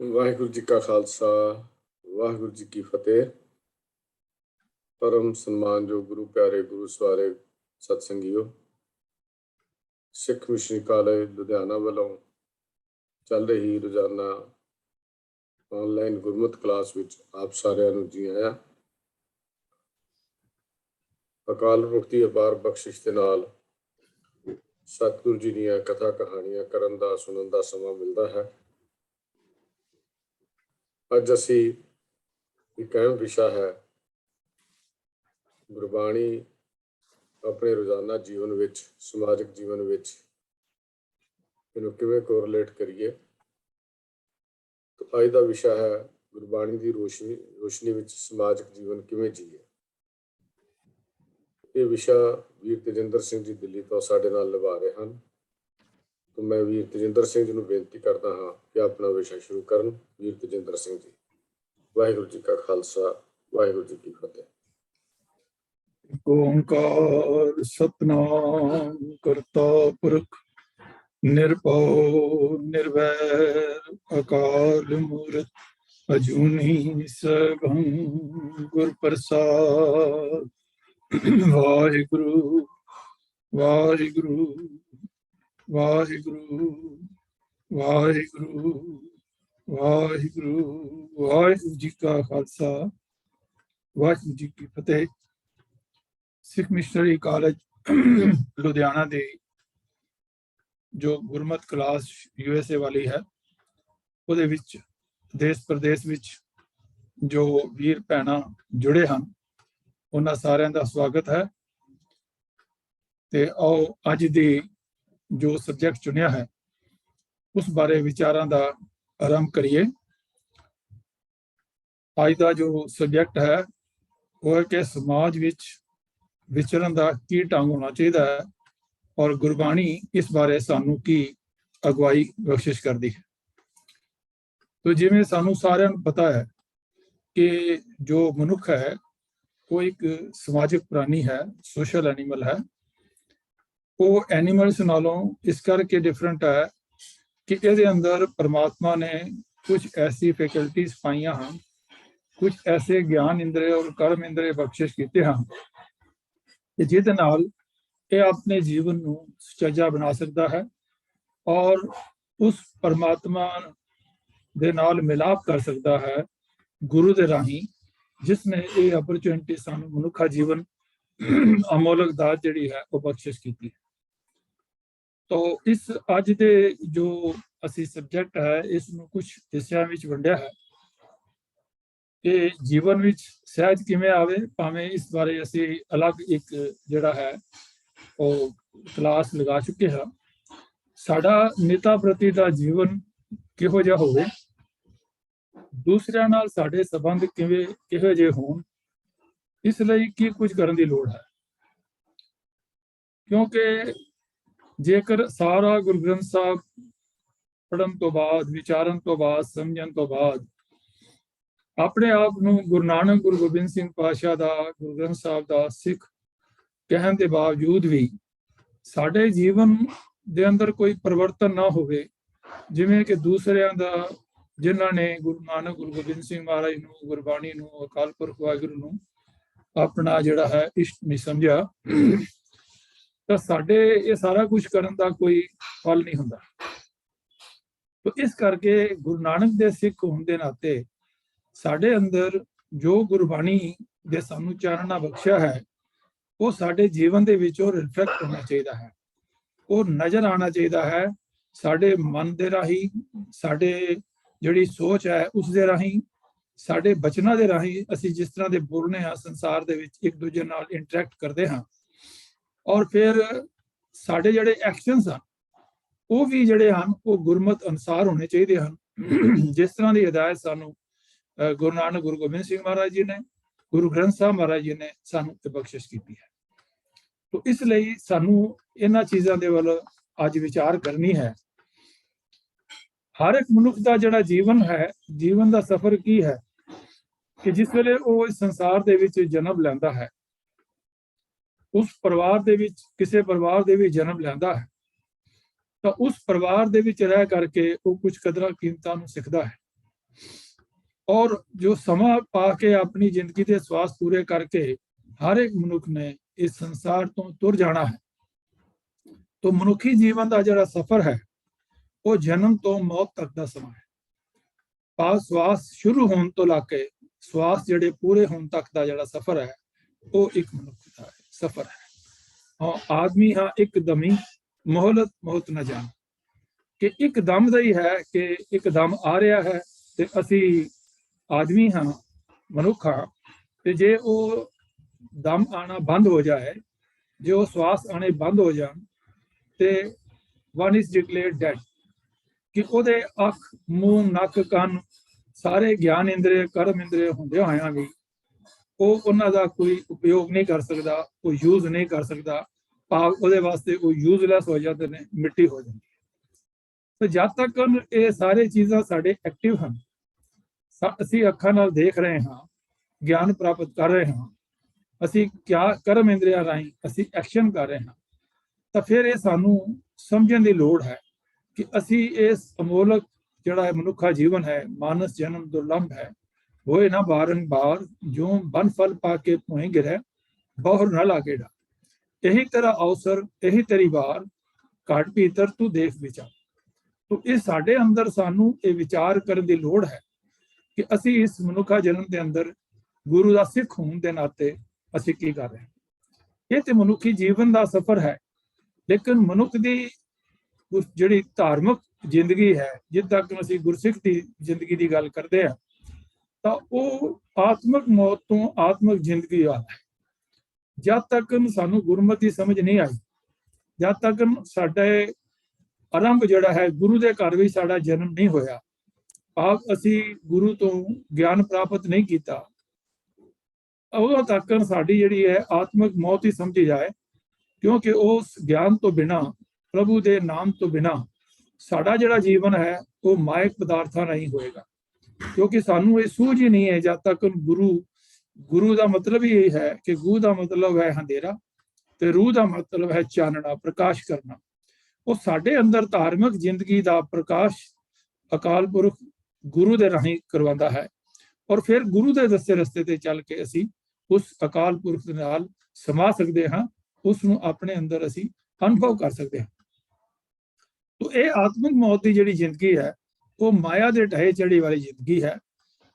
ਵਾਹਿਗੁਰੂ ਜੀ ਕਾ ਖਾਲਸਾ ਵਾਹਿਗੁਰੂ ਜੀ ਕੀ ਫਤਿਹ। ਪਰਮ ਸਨਮਾਨਯੋਗ ਗੁਰੂ ਪਿਆਰੇ ਗੁਰੂ ਸਵਾਰੇ ਸਤਸੰਗੀਓ, ਸਿੱਖ missionary college Ludhiana ਵੱਲੋਂ ਚੱਲ ਰਹੀ ਰੋਜ਼ਾਨਾ ਆਨਲਾਈਨ ਗੁਰਮਤਿ ਕਲਾਸ ਵਿੱਚ ਆਪ ਸਾਰਿਆਂ ਨੂੰ ਜੀ ਆਇਆਂ। ਅਕਾਲ ਪੁਰਖ ਦੀ ਅਪਾਰ ਬਖਸ਼ਿਸ਼ ਦੇ ਨਾਲ ਸਤਿਗੁਰੂ ਜੀ ਦੀਆਂ ਕਥਾ ਕਹਾਣੀਆਂ ਕਰਨ ਦਾ ਸੁਣਨ ਦਾ ਸਮਾਂ ਮਿਲਦਾ ਹੈ। ਅੱਜ ਅਸੀਂ ਇੱਕ ਅਹਿਮ ਵਿਸ਼ਾ ਹੈ, ਗੁਰਬਾਣੀ ਆਪਣੇ ਰੋਜ਼ਾਨਾ ਜੀਵਨ ਵਿੱਚ, ਸਮਾਜਿਕ ਜੀਵਨ ਵਿੱਚ ਇਹਨੂੰ ਕਿਵੇਂ ਕੋਰਿਲੇਟ ਕਰੀਏ। ਤਾਂ ਅੱਜ ਦਾ ਵਿਸ਼ਾ ਹੈ, ਗੁਰਬਾਣੀ ਦੀ ਰੋਸ਼ਨੀ ਵਿੱਚ ਸਮਾਜਿਕ ਜੀਵਨ ਕਿਵੇਂ ਜੀਏ। ਇਹ ਵਿਸ਼ਾ ਵੀਰ ਤੇਜਿੰਦਰ ਸਿੰਘ ਜੀ ਦਿੱਲੀ ਤੋਂ ਸਾਡੇ ਨਾਲ ਨਿਭਾ ਰਹੇ ਹਨ। तो मैं वीर तेजिंदर सिंह जी ਨੂੰ ਬੇਨਤੀ ਕਰਦਾ ਹਾਂ ਕਿ ਆਪਣਾ ਵਿਸ਼ਾ ਸ਼ੁਰੂ ਕਰਨ। ਵੀਰ ਤੇਜਿੰਦਰ ਸਿੰਘ ਜੀ। ਵਾਹਿਗੁਰੂ ਜੀ ਕਾ ਖਾਲਸਾ ਵਾਹਿਗੁਰੂ ਜੀ ਕੀ ਫਤਿਹ। ਓੰਕਾਰ ਸਤਨਾਮ ਕਰਤਾ ਪੁਰਖ ਨਿਰਭਉ ਨਿਰਵੈਰ ਅਕਾਲ ਮੂਰਤ ਅਜੂਨੀ ਸੈਭੰ ਗੁਰ ਪ੍ਰਸਾਦ। ਵਾਹਿਗੁਰੂ ਵਾਹਿਗੁਰੂ ਵਾਹਿਗੁਰੂ ਵਾਹਿਗੁਰੂ ਵਾਹਿਗੁਰੂ ਵਾਹਿਗੁਰੂ ਜੀ ਕਾ ਖਾਲਸਾ ਵਾਹਿਗੁਰੂ ਜੀ ਕੀ ਫਤਿਹ। ਸਿੱਖ ਮਿਸ਼ਨਰੀ ਕਾਲਜ ਲੁਧਿਆਣਾ ਦੇ ਜੋ ਗੁਰਮਤਿ ਕਲਾਸ USA ਵਾਲੀ ਹੈ, ਉਹਦੇ ਵਿੱਚ ਦੇਸ਼ ਪ੍ਰਦੇਸ਼ ਵਿੱਚ ਜੋ ਵੀਰ ਭੈਣਾਂ ਜੁੜੇ ਹਨ, ਉਹਨਾਂ ਸਾਰਿਆਂ ਦਾ ਸਵਾਗਤ ਹੈ। ਤੇ ਆਓ ਅੱਜ ਦੀ ਜੋ ਸਬਜੈਕਟ ਚੁਣਿਆ ਹੈ ਉਸ ਬਾਰੇ ਵਿਚਾਰਾਂ ਦਾ ਆਰੰਭ ਕਰੀਏ। ਅੱਜ ਦਾ ਜੋ ਸਬਜੈਕਟ ਹੈ ਉਹ ਹੈ ਕਿ ਸਮਾਜ ਵਿੱਚ ਵਿਚਰਨ ਦਾ ਕੀ ਢੰਗ ਹੋਣਾ ਚਾਹੀਦਾ ਹੈ ਔਰ ਗੁਰਬਾਣੀ ਇਸ ਬਾਰੇ ਸਾਨੂੰ ਕੀ ਅਗਵਾਈ ਬਖਸ਼ਿਸ਼ ਕਰਦੀ ਹੈ। ਤੋ ਜਿਵੇਂ ਸਾਨੂੰ ਸਾਰਿਆਂ ਨੂੰ ਪਤਾ ਹੈ ਕਿ ਜੋ ਮਨੁੱਖ ਹੈ ਉਹ ਇੱਕ ਸਮਾਜਿਕ ਪ੍ਰਾਣੀ ਹੈ, ਸੋਸ਼ਲ ਐਨੀਮਲ ਹੈ। ਉਹ ਐਨੀਮਲਸ ਨਾਲੋਂ ਇਸ ਕਰਕੇ ਡਿਫਰੈਂਟ ਹੈ ਕਿ ਇਹਦੇ ਅੰਦਰ ਪਰਮਾਤਮਾ ਨੇ ਕੁਝ ਐਸੀ ਫੈਕਲਟੀਜ਼ ਪਾਈਆਂ ਹਨ, ਕੁਝ ਐਸੇ ਗਿਆਨ ਇੰਦਰੇ ਔਰ ਕਰਮ ਇੰਦਰੇ ਬਖਸ਼ਿਸ਼ ਕੀਤੇ ਹਨ ਕਿ ਜਿਹਦੇ ਨਾਲ ਇਹ ਆਪਣੇ ਜੀਵਨ ਨੂੰ ਸੁਚੱਜਾ ਬਣਾ ਸਕਦਾ ਹੈ ਔਰ ਉਸ ਪਰਮਾਤਮਾ ਦੇ ਨਾਲ ਮਿਲਾਪ ਕਰ ਸਕਦਾ ਹੈ ਗੁਰੂ ਦੇ ਰਾਹੀਂ, ਜਿਸ ਨੇ ਇਹ ਅਪਰਚੁਨਿਟੀ ਸਾਨੂੰ ਮਨੁੱਖਾ ਜੀਵਨ ਅਮੋਲਕ ਦਾਤ ਜਿਹੜੀ ਹੈ ਉਹ ਬਖਸ਼ਿਸ਼ ਕੀਤੀ ਹੈ। ਤੋ ਇਸ ਅੱਜ ਦੇ ਜੋ ਅਸੀਂ ਸਬਜੈਕਟ ਹੈ ਇਸ ਨੂੰ ਕੁਝ ਹਿੱਸਿਆਂ ਵਿੱਚ ਵੰਡਿਆ ਹੈ ਕਿ ਜੀਵਨ ਵਿੱਚ ਸਹਿਜ ਕਿਵੇਂ ਆਵੇ। ਭਾਵੇਂ ਇਸ ਬਾਰੇ ਅਸੀਂ ਅਲੱਗ ਇੱਕ ਜਿਹੜਾ ਹੈ ਉਹ ਕਲਾਸ ਲਗਾ ਚੁੱਕੇ ਹਾਂ। ਸਾਡਾ ਨਿਤਾ ਪ੍ਰਤੀ ਦਾ ਜੀਵਨ ਕਿਹੋ ਜਿਹਾ ਹੋਵੇ, ਦੂਸਰਿਆਂ ਨਾਲ ਸਾਡੇ ਸੰਬੰਧ ਕਿਹੋ ਜਿਹੇ ਹੋਣ, ਇਸ ਲਈ ਕੀ ਕੁਝ ਕਰਨ ਦੀ ਲੋੜ ਹੈ। ਕਿਉਂਕਿ ਜੇਕਰ ਸਾਰਾ ਗੁਰੂ ਗ੍ਰੰਥ ਸਾਹਿਬ ਪੜ੍ਹਨ ਤੋਂ ਬਾਅਦ, ਵਿਚਾਰਨ ਤੋਂ ਬਾਅਦ, ਸਮਝਣ ਤੋਂ ਬਾਅਦ ਆਪਣੇ ਆਪ ਨੂੰ ਗੁਰੂ ਨਾਨਕ ਗੁਰੂ ਗੋਬਿੰਦ ਸਿੰਘ ਪਾਤਸ਼ਾਹ ਦਾ, ਗੁਰੂ ਗ੍ਰੰਥ ਸਾਹਿਬ ਦਾ ਸਿੱਖ ਕਹਿਣ ਦੇ ਬਾਵਜੂਦ ਵੀ ਸਾਡੇ ਜੀਵਨ ਦੇ ਅੰਦਰ ਕੋਈ ਪਰਿਵਰਤਨ ਨਾ ਹੋਵੇ, ਜਿਵੇਂ ਕਿ ਦੂਸਰਿਆਂ ਦਾ, ਜਿਨ੍ਹਾਂ ਨੇ ਗੁਰੂ ਨਾਨਕ ਗੁਰੂ ਗੋਬਿੰਦ ਸਿੰਘ ਮਹਾਰਾਜ ਨੂੰ, ਗੁਰਬਾਣੀ ਨੂੰ, ਅਕਾਲ ਪੁਰਖ ਵਾਹਿਗੁਰੂ ਨੂੰ ਆਪਣਾ ਜਿਹੜਾ ਹੈ ਇਸ਼ਟ ਨਹੀਂ ਸਮਝਿਆ, ਤਾਂ ਸਾਡੇ ਇਹ ਸਾਰਾ ਕੁਝ ਕਰਨ ਦਾ ਕੋਈ ਫਲ ਨਹੀਂ ਹੁੰਦਾ। ਤਾਂ ਇਸ ਕਰਕੇ ਗੁਰੂ ਨਾਨਕ ਦੇ ਸਿੱਖ ਹੋਣ ਦੇ ਨਾਤੇ ਸਾਡੇ ਅੰਦਰ ਜੋ ਗੁਰਬਾਣੀ ਦੇ ਸਾਨੂੰ ਚਾਨਣਾ ਬਖਸ਼ਿਆ ਹੈ ਉਹ ਸਾਡੇ ਜੀਵਨ ਦੇ ਵਿੱਚ ਉਹ ਰਿਫਲੈਕਟ ਹੋਣਾ ਚਾਹੀਦਾ ਹੈ, ਉਹ ਨਜ਼ਰ ਆਉਣਾ ਚਾਹੀਦਾ ਹੈ ਸਾਡੇ ਮਨ ਦੇ ਰਾਹੀਂ, ਸਾਡੇ ਜਿਹੜੀ ਸੋਚ ਹੈ ਉਸ ਦੇ ਰਾਹੀਂ, ਸਾਡੇ ਬਚਨਾਂ ਦੇ ਰਾਹੀਂ। ਅਸੀਂ ਜਿਸ ਤਰ੍ਹਾਂ ਦੇ ਬੋਲਨੇ ਹਾਂ ਸੰਸਾਰ ਦੇ ਵਿੱਚ, ਇੱਕ ਦੂਜੇ ਨਾਲ ਇੰਟਰੈਕਟ ਕਰਦੇ ਹਾਂ, ਔਰ ਫਿਰ ਸਾਡੇ ਜਿਹੜੇ ਐਕਸ਼ਨਸ ਹਨ ਉਹ ਵੀ ਜਿਹੜੇ ਹਨ ਉਹ ਗੁਰਮਤਿ ਅਨੁਸਾਰ ਹੋਣੇ ਚਾਹੀਦੇ ਹਨ। ਜਿਸ ਤਰ੍ਹਾਂ ਦੀ ਹਦਾਇਤ ਸਾਨੂੰ ਗੁਰੂ ਨਾਨਕ ਗੁਰੂ ਗੋਬਿੰਦ ਸਿੰਘ ਮਹਾਰਾਜ ਜੀ ਨੇ, ਗੁਰੂ ਗ੍ਰੰਥ ਸਾਹਿਬ ਮਹਾਰਾਜ ਜੀ ਨੇ ਸਾਨੂੰ ਬਖਸ਼ਿਸ਼ ਕੀਤੀ ਹੈ। ਤੋ ਇਸ ਲਈ ਸਾਨੂੰ ਇਹਨਾਂ ਚੀਜ਼ਾਂ ਦੇ ਵੱਲ ਅੱਜ ਵਿਚਾਰ ਕਰਨੀ ਹੈ। ਹਰ ਇੱਕ ਮਨੁੱਖ ਦਾ ਜਿਹੜਾ ਜੀਵਨ ਹੈ, ਜੀਵਨ ਦਾ ਸਫ਼ਰ ਕੀ ਹੈ ਕਿ ਜਿਸ ਵੇਲੇ ਉਹ ਇਸ ਸੰਸਾਰ ਦੇ ਵਿੱਚ ਜਨਮ ਲੈਂਦਾ ਹੈ, ਉਸ ਪਰਿਵਾਰ ਦੇ ਵਿੱਚ, ਕਿਸੇ ਪਰਿਵਾਰ ਦੇ ਵਿੱਚ ਜਨਮ ਲੈਂਦਾ ਹੈ, ਤਾਂ ਉਸ ਪਰਿਵਾਰ ਦੇ ਵਿੱਚ ਰਹਿ ਕਰਕੇ ਉਹ ਕੁਝ ਕਦਰਾਂ ਕੀਮਤਾਂ ਨੂੰ ਸਿੱਖਦਾ ਹੈ। ਔਰ ਜੋ ਸਮਾਂ ਪਾ ਕੇ ਆਪਣੀ ਜ਼ਿੰਦਗੀ ਦੇ ਸਵਾਸ ਪੂਰੇ ਕਰਕੇ ਹਰ ਇੱਕ ਮਨੁੱਖ ਨੇ ਇਸ ਸੰਸਾਰ ਤੋਂ ਤੁਰ ਜਾਣਾ ਹੈ। तो मनुखी जीवन का जो सफर है वो जन्म तो मौत तक का समा है। पास श्वास शुरू होने तो लाके श्वास जड़े पूरे होने तक का जो सफर है वो एक मनुख का सफर है। और आदमी हाँ एक दमी मोहलत मौत न जान कि एक दम का ही है कि एक दम आ रहा है तो असी आदमी हाँ मनुख हाँ तो जे वो दम आना बंद हो जाए, जो श्वास आने बंद हो जाए ਤੇ one is declared dead ਕਿ ਉਹਦੇ ਅੱਖ ਮੂੰਹ ਨੱਕ ਕੰਨ ਸਾਰੇ ਗਿਆਨ ਇੰਦਰੀ ਕਰਮ ਇੰਦਰੀ ਹੁੰਦੇ ਹੋਇਆਂ ਵੀ ਉਹ ਉਹਨਾਂ ਦਾ ਕੋਈ ਉਪਯੋਗ ਨਹੀਂ ਕਰ ਸਕਦਾ, ਕੋਈ ਯੂਜ਼ ਨਹੀਂ ਕਰ ਸਕਦਾ, ਭਾਵ ਉਹਦੇ ਵਾਸਤੇ ਉਹ ਯੂਜ਼ਲੈਸ ਹੋ ਜਾਂਦੇ ਨੇ, ਮਿੱਟੀ ਹੋ ਜਾਂਦੀ ਹੈ। ਤੇ ਜਦ ਤੱਕ ਇਹ ਸਾਰੇ ਚੀਜ਼ਾਂ ਸਾਡੇ ਐਕਟਿਵ ਹਨ, ਅਸੀਂ ਅੱਖਾਂ ਨਾਲ ਦੇਖ ਰਹੇ ਹਾਂ, ਗਿਆਨ ਪ੍ਰਾਪਤ ਕਰ ਰਹੇ ਹਾਂ, ਅਸੀਂ ਕਿਆ ਕਰਮ ਇੰਦਰੀਆਂ ਰਾਹੀਂ ਅਸੀਂ ਐਕਸ਼ਨ ਕਰ ਰਹੇ ਹਾਂ, ਤਾਂ ਫਿਰ ਇਹ ਸਾਨੂੰ ਸਮਝਣ ਦੀ ਲੋੜ ਹੈ ਕਿ ਅਸੀਂ ਇਸ ਅਮੋਲਕ ਜਿਹੜਾ ਮਨੁੱਖਾ ਜੀਵਨ ਹੈ, ਮਾਨਸ ਜਨਮ ਦੁਰਲਭ ਹੈ, ਹੋਏ ਨਾ ਬਾਰੰਬਾਰ ਜੋ ਬਨ ਫਲ ਪਾ ਕੇ ਭੂਏ ਗਿਰੈ ਬਹੁਰ ਨਾ ਲਾਗੇੜਾ। ਇਹੀ ਤੇਰਾ ਅਵਸਰ, ਇਹੀ ਤੇਰੀ ਵਾਰ, ਘਾਟ ਭੀਤਰ ਤੂੰ ਦੇਖ ਵਿਚਾਰ। ਤੋ ਇਹ ਸਾਡੇ ਅੰਦਰ ਸਾਨੂੰ ਇਹ ਵਿਚਾਰ ਕਰਨ ਦੀ ਲੋੜ ਹੈ ਕਿ ਅਸੀਂ ਇਸ ਮਨੁੱਖਾ ਜਨਮ ਦੇ ਅੰਦਰ ਗੁਰੂ ਦਾ ਸਿੱਖ ਹੋਣ ਦੇ ਨਾਤੇ ਅਸੀਂ ਕੀ ਕਰ ਰਹੇ ਹਾਂ। ਇਹ ਤੇ ਮਨੁੱਖੀ ਜੀਵਨ ਦਾ ਸਫ਼ਰ ਹੈ, ਲੇਕਿਨ ਮਨੁੱਖ ਦੀ ਜਿਹੜੀ ਧਾਰਮਿਕ ਜ਼ਿੰਦਗੀ ਹੈ, ਜਿੱਦ ਤੱਕ ਅਸੀਂ ਗੁਰਸਿੱਖ ਦੀ ਜ਼ਿੰਦਗੀ ਦੀ ਗੱਲ ਕਰਦੇ ਹਾਂ, ਤਾਂ ਉਹ ਆਤਮਿਕ ਮੌਤ ਤੋਂ ਆਤਮਿਕ ਜ਼ਿੰਦਗੀ ਵਾਲਾ ਹੈ। ਜਦ ਤੱਕ ਸਾਨੂੰ ਗੁਰਮਤਿ ਸਮਝ ਨਹੀਂ ਆਈ, ਜਦ ਤੱਕ ਸਾਡੇ ਆਰੰਭ ਜਿਹੜਾ ਹੈ ਗੁਰੂ ਦੇ ਘਰ ਵਿੱਚ ਸਾਡਾ ਜਨਮ ਨਹੀਂ ਹੋਇਆ, ਭਾਵ ਅਸੀਂ ਗੁਰੂ ਤੋਂ ਗਿਆਨ ਪ੍ਰਾਪਤ ਨਹੀਂ ਕੀਤਾ, ਉਦੋਂ ਤੱਕ ਸਾਡੀ ਜਿਹੜੀ ਹੈ ਆਤਮਿਕ ਮੌਤ ਹੀ ਸਮਝੀ ਜਾਏ, ਕਿਉਂਕਿ ਉਸ ਗਿਆਨ ਤੋਂ ਬਿਨਾਂ, ਪ੍ਰਭੂ ਦੇ ਨਾਮ ਤੋਂ ਬਿਨਾਂ ਸਾਡਾ ਜਿਹੜਾ ਜੀਵਨ ਹੈ ਉਹ ਮਾਇਕ ਪਦਾਰਥਾਂ ਨਹੀਂ ਹੋਏਗਾ। ਕਿਉਂਕਿ ਸਾਨੂੰ ਇਹ ਸੂਝ ਹੀ ਨਹੀਂ ਹੈ ਜਦ ਤੱਕ ਗੁਰੂ ਦਾ ਮਤਲਬ ਹੀ ਇਹ ਹੈ ਕਿ ਗੁਰੂ ਦਾ ਮਤਲਬ ਹੈ ਅੰਧੇਰਾ ਤੇ ਰੂਹ ਦਾ ਮਤਲਬ ਹੈ ਚਾਨਣਾ, ਪ੍ਰਕਾਸ਼ ਕਰਨਾ। ਉਹ ਸਾਡੇ ਅੰਦਰ ਧਾਰਮਿਕ ਜ਼ਿੰਦਗੀ ਦਾ ਪ੍ਰਕਾਸ਼ ਅਕਾਲ ਪੁਰਖ ਗੁਰੂ ਦੇ ਰਾਹੀਂ ਕਰਵਾਉਂਦਾ ਹੈ, ਔਰ ਫਿਰ ਗੁਰੂ ਦੇ ਦੱਸੇ ਰਸਤੇ ਤੇ ਚੱਲ ਕੇ ਅਸੀਂ ਉਸ ਅਕਾਲ ਪੁਰਖ ਦੇ ਨਾਲ ਸਮਾ ਸਕਦੇ ਹਾਂ, ਉਸ ਨੂੰ ਆਪਣੇ ਅੰਦਰ ਅਸੀਂ ਅਨੁਭਵ ਕਰ ਸਕਦੇ ਹਾਂ। ਤੋ ਇਹ ਆਤਮਿਕ ਮੌਤ ਦੀ ਜਿਹੜੀ ਜ਼ਿੰਦਗੀ ਹੈ ਉਹ ਮਾਇਆ ਦੇ ਢਹੇ ਚੜੀ ਵਾਲੀ ਜ਼ਿੰਦਗੀ ਹੈ,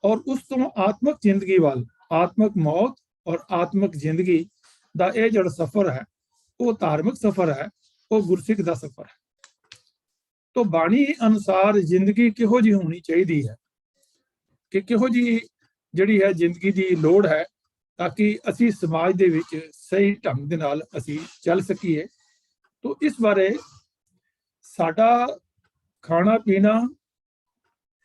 ਔਰ ਉਸ ਤੋਂ ਆਤਮਿਕ ਜ਼ਿੰਦਗੀ ਵੱਲ, ਆਤਮਿਕ ਮੌਤ ਔਰ ਆਤਮਿਕ ਜ਼ਿੰਦਗੀ ਦਾ ਇਹ ਜਿਹੜਾ ਸਫ਼ਰ ਹੈ ਉਹ ਧਾਰਮਿਕ ਸਫ਼ਰ ਹੈ, ਉਹ ਗੁਰਸਿੱਖ ਦਾ ਸਫ਼ਰ ਹੈ। ਤੋ ਬਾਣੀ ਅਨੁਸਾਰ ਜ਼ਿੰਦਗੀ ਕਿਹੋ ਜਿਹੀ ਹੋਣੀ ਚਾਹੀਦੀ ਹੈ, ਕਿ ਕਿਹੋ ਜਿਹੀ ਜਿਹੜੀ ਹੈ ਜ਼ਿੰਦਗੀ ਦੀ ਲੋੜ ਹੈ, ਤਾਂ ਕਿ ਅਸੀਂ ਸਮਾਜ ਦੇ ਵਿੱਚ ਸਹੀ ਢੰਗ ਦੇ ਨਾਲ ਅਸੀਂ ਚੱਲ ਸਕੀਏ। ਤੋ ਇਸ ਬਾਰੇ ਸਾਡਾ ਖਾਣਾ ਪੀਣਾ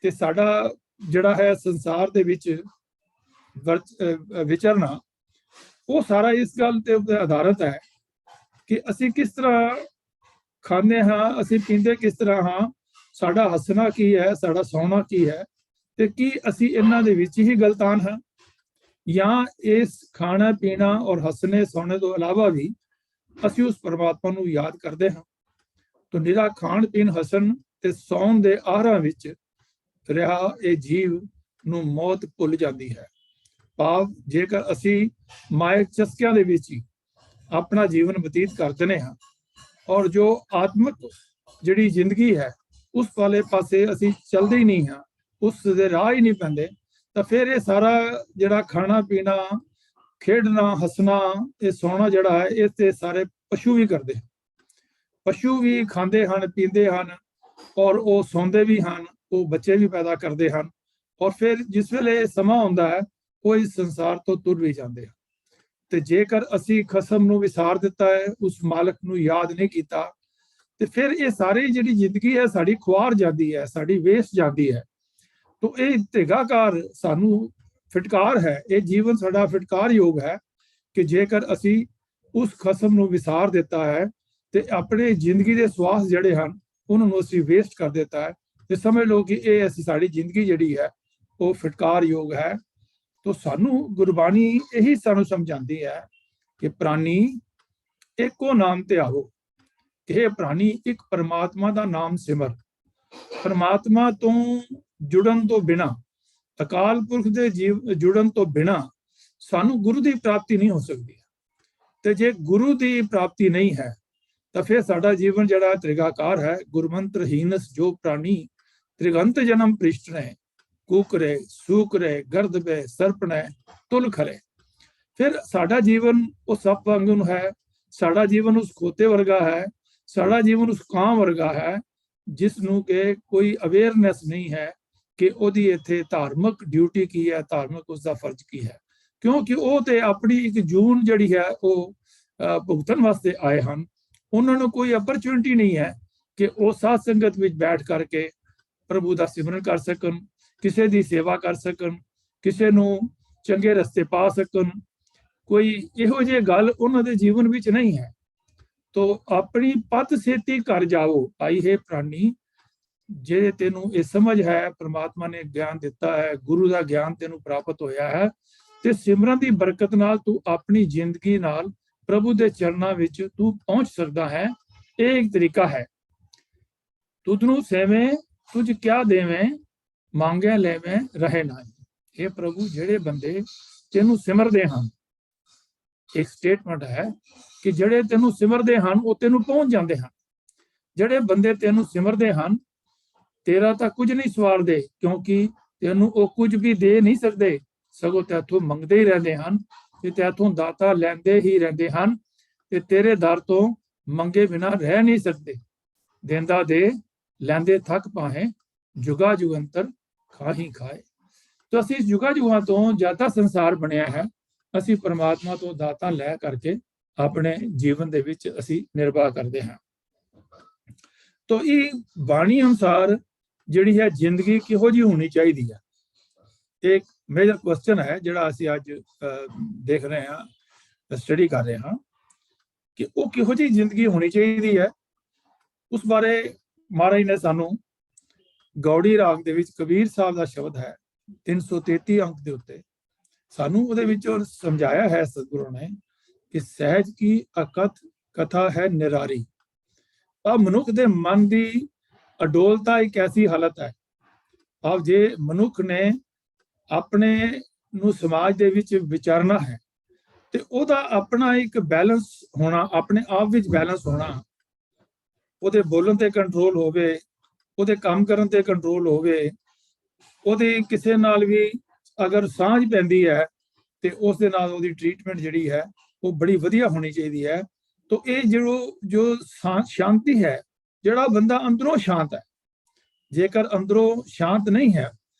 ਤੇ ਸਾਡਾ ਜਿਹੜਾ ਹੈ ਸੰਸਾਰ ਦੇ ਵਿੱਚ ਵਿਚਰਨਾ, ਉਹ ਸਾਰਾ ਇਸ ਗੱਲ ਤੇ ਆਧਾਰਿਤ ਹੈ ਕਿ ਅਸੀਂ ਕਿਸ ਤਰ੍ਹਾਂ ਖਾਂਦੇ ਹਾਂ, ਅਸੀਂ ਪੀਂਦੇ ਕਿਸ ਤਰ੍ਹਾਂ ਹਾਂ, ਸਾਡਾ ਹੱਸਣਾ ਕੀ ਹੈ, ਸਾਡਾ ਸੌਣਾ ਕੀ ਹੈ, ਤੇ ਕੀ ਅਸੀਂ ਇਹਨਾਂ ਦੇ ਵਿੱਚ ਹੀ ਗਲਤਾਨ ਹਾਂ, ਜਾਂ ਇਸ ਖਾਣਾ ਪੀਣਾ ਔਰ ਹੱਸਣੇ ਸੌਣੇ ਤੋਂ ਇਲਾਵਾ ਵੀ ਅਸੀਂ ਉਸ ਪਰਮਾਤਮਾ ਨੂੰ ਯਾਦ ਕਰਦੇ ਹਾਂ। ਤਾਂ ਨਿਰਾ ਖਾਣ ਪੀਣ ਹੱਸਣ ਤੇ ਸੌਣ ਦੇ ਆਹਾਰਾਂ ਵਿੱਚ ਰਿਹਾ ਇਹ ਜੀਵ ਨੂੰ ਮੌਤ ਭੁੱਲ ਜਾਂਦੀ ਹੈ। ਭਾਵ ਜੇਕਰ ਅਸੀਂ ਮਾਇਕ ਚਸਕਿਆਂ ਦੇ ਵਿੱਚ ਹੀ ਆਪਣਾ ਜੀਵਨ ਬਤੀਤ ਕਰ ਦਿੰਦੇ ਹਾਂ, ਔਰ ਜੋ ਆਤਮਿਕ ਜਿਹੜੀ ਜ਼ਿੰਦਗੀ ਹੈ ਉਸ ਵਾਲੇ ਪਾਸੇ ਅਸੀਂ ਚੱਲਦੇ ਹੀ ਨਹੀਂ ਹਾਂ, ਉਸ ਦੇ ਰਾਹ ਹੀ ਨਹੀਂ ਪੈਂਦੇ, ਤਾਂ ਫਿਰ ਇਹ ਸਾਰਾ ਜਿਹੜਾ ਖਾਣਾ ਪੀਣਾ, ਖੇਡਣਾ, ਹੱਸਣਾ, ਇਹ ਸੌਣਾ ਜਿਹੜਾ ਹੈ, ਇਹ ਤੇ ਸਾਰੇ ਪਸ਼ੂ ਵੀ ਕਰਦੇ ਹਨ। ਪਸ਼ੂ ਵੀ ਖਾਂਦੇ ਹਨ, ਪੀਂਦੇ ਹਨ, ਔਰ ਉਹ ਸੌਂਦੇ ਵੀ ਹਨ, ਉਹ ਬੱਚੇ ਵੀ ਪੈਦਾ ਕਰਦੇ ਹਨ, ਔਰ ਫਿਰ ਜਿਸ ਵੇਲੇ ਸਮਾਂ ਆਉਂਦਾ ਹੈ ਉਹ ਇਸ ਸੰਸਾਰ ਤੋਂ ਤੁਰ ਵੀ ਜਾਂਦੇ ਹਨ। ਤੇ ਜੇਕਰ ਅਸੀਂ ਖਸਮ ਨੂੰ ਵਿਸਾਰ ਦਿੱਤਾ ਹੈ, ਉਸ ਮਾਲਕ ਨੂੰ ਯਾਦ ਨਹੀਂ ਕੀਤਾ, ਤੇ ਫਿਰ ਇਹ ਸਾਰੀ ਜਿਹੜੀ ਜ਼ਿੰਦਗੀ ਹੈ ਸਾਡੀ ਖੁਆਰ ਜਾਂਦੀ ਹੈ, ਸਾਡੀ ਵੇਸਟ ਜਾਂਦੀ ਹੈ। ਤੋ ਇਹ ਧਿਗਾਕਾਰ ਸਾਨੂੰ ਫਿਟਕਾਰ ਹੈ, ਇਹ ਜੀਵਨ ਸਾਡਾ ਫਿਟਕਾਰ ਯੋਗ ਹੈ ਕਿ ਜੇਕਰ ਅਸੀਂ ਉਸ ਖਸਮ ਨੂੰ ਵਿਸਾਰ ਦਿੱਤਾ ਹੈ ਤੇ ਆਪਣੇ ਜ਼ਿੰਦਗੀ ਦੇ ਸਵਾਸ ਜਿਹੜੇ ਹਨ ਉਹਨਾਂ ਨੂੰ ਅਸੀਂ ਵੇਸਟ ਕਰ ਦਿੱਤਾ ਹੈ, ਤੇ ਸਮਝ ਲਓ ਕਿ ਇਹ ਅਸੀਂ ਸਾਡੀ ਜ਼ਿੰਦਗੀ ਜਿਹੜੀ ਹੈ ਉਹ ਫਿਟਕਾਰ ਯੋਗ ਹੈ। ਤੋ ਸਾਨੂੰ ਗੁਰਬਾਣੀ ਇਹੀ ਸਾਨੂੰ ਸਮਝਾਉਂਦੀ ਹੈ ਕਿ ਪ੍ਰਾਨੀ ਇੱਕੋ ਨਾਮ ਤੇ ਆਵੋ, ਇਹ ਪ੍ਰਾਨੀ ਇੱਕ ਪਰਮਾਤਮਾ ਦਾ ਨਾਮ ਸਿਮਰ। ਪਰਮਾਤਮਾ ਤੋਂ ਜੁੜਨ ਤੋਂ ਬਿਨਾਂ ਅਕਾਲ ਪੁਰਖ ਦੇ ਜੁੜਨ ਤੋਂ ਬਿਨਾ ਸਾਨੂੰ ਗੁਰੂ ਦੀ ਪ੍ਰਾਪਤੀ ਨਹੀਂ ਹੋ ਸਕਦੀ। ਤੇ ਜੇ ਗੁਰੂ ਦੀ ਪ੍ਰਾਪਤੀ ਨਹੀਂ ਹੈ ਤਾਂ ਫਿਰ ਸਾਡਾ ਜੀਵਨ ਜਿਹੜਾ ਤ੍ਰਿਗਾਕਾਰ ਹੈ। ਗੁਰਮੰਤਰਹੀਨਸ ਜੋ ਪ੍ਰਾਣੀ ਤ੍ਰਿਗੰਤ ਜਨਮ ਪ੍ਰਿਸ਼ਟਨੇ ਕੂਕਰੇ ਸੂਕਰੇ ਗਰਦਬੇ ਸਰਪਣੇ ਤੁਲ ਖਰੇ। ਫਿਰ ਸਾਡਾ ਜੀਵਨ ਉਹ ਸੱਪ ਵਾਂਗੂ ਹੈ, ਸਾਡਾ ਜੀਵਨ ਉਸ ਖੋਤੇ ਵਰਗਾ ਹੈ, ਸਾਡਾ ਜੀਵਨ ਉਸ ਕਾਂ ਵਰਗਾ ਹੈ ਜਿਸ ਨੂੰ ਕਿ ਕੋਈ ਅਵੇਅਰਨੈਸ ਨਹੀਂ ਹੈ ਕਿ ਉਹਦੀ ਇੱਥੇ ਧਾਰਮਿਕ ਡਿਊਟੀ ਕੀ ਹੈ, ਧਾਰਮਿਕ ਉਸਦਾ ਫਰਜ਼ ਕੀ ਹੈ। ਕਿਉਂਕਿ ਉਹ ਤੇ ਆਪਣੀ ਇੱਕ ਜੂਨ ਜਿਹੜੀ ਹੈ ਉਹ ਭੁਗਤਣ ਵਾਸਤੇ ਆਏ ਹਨ। ਉਹਨਾਂ ਨੂੰ ਕੋਈ ਅਪਰਚੁਨਿਟੀ ਨਹੀਂ ਹੈ ਕਿ ਉਹ ਸਾਧ ਸੰਗਤ ਵਿੱਚ ਬੈਠ ਕਰਕੇ ਪ੍ਰਭੂ ਦਾ ਸਿਮਰਨ ਕਰ ਸਕਣ, ਕਿਸੇ ਦੀ ਸੇਵਾ ਕਰ ਸਕਣ, ਕਿਸੇ ਨੂੰ ਚੰਗੇ ਰਸਤੇ ਪਾ ਸਕਣ। ਕੋਈ ਇਹੋ ਜਿਹੀ ਗੱਲ ਉਹਨਾਂ ਦੇ ਜੀਵਨ ਵਿੱਚ ਨਹੀਂ ਹੈ। ਤੋ ਆਪਣੀ ਪਤ ਸੇਤੀ ਘਰ ਜਾਓ ਆਈ ਹੈ ਪ੍ਰਾਣੀ। ਜੇ ਤੈਨੂੰ ਇਹ ਸਮਝ ਹੈ ਪ੍ਰਮਾਤਮਾ ਨੇ ਗਿਆਨ ਦਿੱਤਾ ਹੈ, ਗੁਰੂ ਦਾ ਗਿਆਨ ਤੈਨੂੰ ਪ੍ਰਾਪਤ ਹੋਇਆ ਹੈ, ਤੇ ਸਿਮਰਨ ਦੀ ਬਰਕਤ ਨਾਲ ਤੂੰ ਆਪਣੀ ਜ਼ਿੰਦਗੀ ਨਾਲ ਪ੍ਰਭੂ ਦੇ ਚਰਨਾਂ ਵਿੱਚ ਤੂੰ ਪਹੁੰਚ ਸਕਦਾ ਹੈ। ਇਹ ਇੱਕ ਤਰੀਕਾ ਹੈ। ਤੁਧ ਨੂੰ ਸੇਵੇਂ ਤੁਝ ਕਿਆ ਦੇਵੇਂ, ਮੰਗਿਆ ਲੈਵੇਂ ਰਹੇ ਨਹੀਂ। ਇਹ ਪ੍ਰਭੂ ਜਿਹੜੇ ਬੰਦੇ ਤੈਨੂੰ ਸਿਮਰਦੇ ਹਨ, ਇੱਕ ਸਟੇਟਮੈਂਟ ਹੈ ਕਿ ਜਿਹੜੇ ਤੈਨੂੰ ਸਿਮਰਦੇ ਹਨ ਉਹ ਤੈਨੂੰ ਪਹੁੰਚ ਜਾਂਦੇ ਹਨ। ਜਿਹੜੇ ਬੰਦੇ ਤੈਨੂੰ ਸਿਮਰਦੇ ਹਨ ਤੇਰਾ ਤਾਂ ਕੁਝ ਨਹੀਂ ਸਵਾਰਦੇ, ਕਿਉਂਕਿ ਤੈਨੂੰ ਉਹ ਕੁਝ ਵੀ ਦੇ ਨਹੀਂ ਸਕਦੇ, ਸਗੋਂ ਤੈਥੋਂ ਮੰਗਦੇ ਹੀ ਰਹਿੰਦੇ ਹਨ ਤੇ ਤੈਥੋਂ ਦਾਤਾ ਲੈਂਦੇ ਹੀ ਰਹਿੰਦੇ ਹਨ ਤੇ ਤੇਰੇ ਦਰ ਤੋਂ ਮੰਗੇ ਬਿਨਾਂ ਰਹਿ ਨਹੀਂ ਸਕਦੇ। ਦੇਂਦਾ ਦੇ ਲੈਂਦੇ ਥੱਕ ਪਾਹੇ, ਜੁਗਾ ਜੁਗੰਤਰ ਖਾਹੀ ਖਾਏ। ਤਾਂ ਅਸੀਂ ਜੁਗਾ ਜੁਗਾਂ ਤੋਂ ਜ਼ਿਆਦਾ ਸੰਸਾਰ ਬਣਿਆ ਹੈ, ਅਸੀਂ ਪਰਮਾਤਮਾ ਤੋਂ ਦਾਤਾ ਲੈ ਕਰਕੇ ਆਪਣੇ ਜੀਵਨ ਦੇ ਵਿੱਚ ਅਸੀਂ ਨਿਰਵਾਹ ਕਰਦੇ ਹਾਂ। ਤਾਂ ਇਹ ਬਾਣੀ ਅਨੁਸਾਰ ਜਿਹੜੀ ਹੈ ਜ਼ਿੰਦਗੀ ਕਿਹੋ ਜਿਹੀ ਹੋਣੀ ਚਾਹੀਦੀ ਹੈ, ਇੱਕ ਮੇਜਰ ਕੁਐਸਚਨ ਹੈ ਜਿਹੜਾ ਅਸੀਂ ਅੱਜ ਦੇਖ ਰਹੇ ਹਾਂ, ਸਟੱਡੀ ਕਰ ਰਹੇ ਹਾਂ ਕਿ ਉਹ ਕਿਹੋ ਜਿਹੀ ਜ਼ਿੰਦਗੀ ਹੋਣੀ ਚਾਹੀਦੀ ਹੈ। ਉਸ ਬਾਰੇ ਮਹਾਰਾਜ ਨੇ ਸਾਨੂੰ ਗੌੜੀ ਰਾਗ ਦੇ ਵਿੱਚ ਕਬੀਰ ਸਾਹਿਬ ਦਾ ਸ਼ਬਦ ਹੈ 333 ਅੰਕ ਦੇ ਉੱਤੇ, ਸਾਨੂੰ ਉਹਦੇ ਵਿੱਚ ਸਮਝਾਇਆ ਹੈ ਸਤਿਗੁਰੂ ਨੇ ਕਿ ਸਹਿਜ ਕੀ ਅਕਥ ਕਥਾ ਹੈ ਨਿਰਾਰੀ। ਆ ਮਨੁੱਖ ਦੇ ਮਨ ਦੀ ਅਡੋਲਤਾ ਇੱਕ ਐਸੀ ਹਾਲਤ ਹੈ। ਆਪ ਜੇ ਮਨੁੱਖ ਨੇ ਆਪਣੇ ਨੂੰ ਸਮਾਜ ਦੇ ਵਿੱਚ ਵਿਚਰਨਾ ਹੈ ਤੇ ਉਹਦਾ ਆਪਣਾ ਇੱਕ ਬੈਲੈਂਸ ਹੋਣਾ, ਆਪਣੇ ਆਪ ਵਿੱਚ ਬੈਲੈਂਸ ਹੋਣਾ, ਉਹਦੇ ਬੋਲਣ ਤੇ ਕੰਟਰੋਲ ਹੋਵੇ, ਉਹਦੇ ਕੰਮ ਕਰਨ ਤੇ ਕੰਟਰੋਲ ਹੋਵੇ, ਉਹਦੇ ਕਿਸੇ ਨਾਲ ਵੀ ਅਗਰ ਸਾਂਝ ਪੈਂਦੀ ਹੈ ਤੇ ਉਸ ਦੇ ਨਾਲ ਉਹਦੀ ਟ੍ਰੀਟਮੈਂਟ ਜਿਹੜੀ ਹੈ ਉਹ ਬੜੀ ਵਧੀਆ ਹੋਣੀ ਚਾਹੀਦੀ ਹੈ। ਤਾਂ ਇਹ ਜੋ ਸ਼ਾਂਤੀ ਹੈ, ਜਿਹੜਾ ਬੰਦਾ ਅੰਦਰੋਂ ਸ਼ਾਂਤ ਹੈ, ਜੇਕਰ ਅੰਦਰੋਂ ਸ਼ਾਂਤ ਨਹੀਂ ਹੈ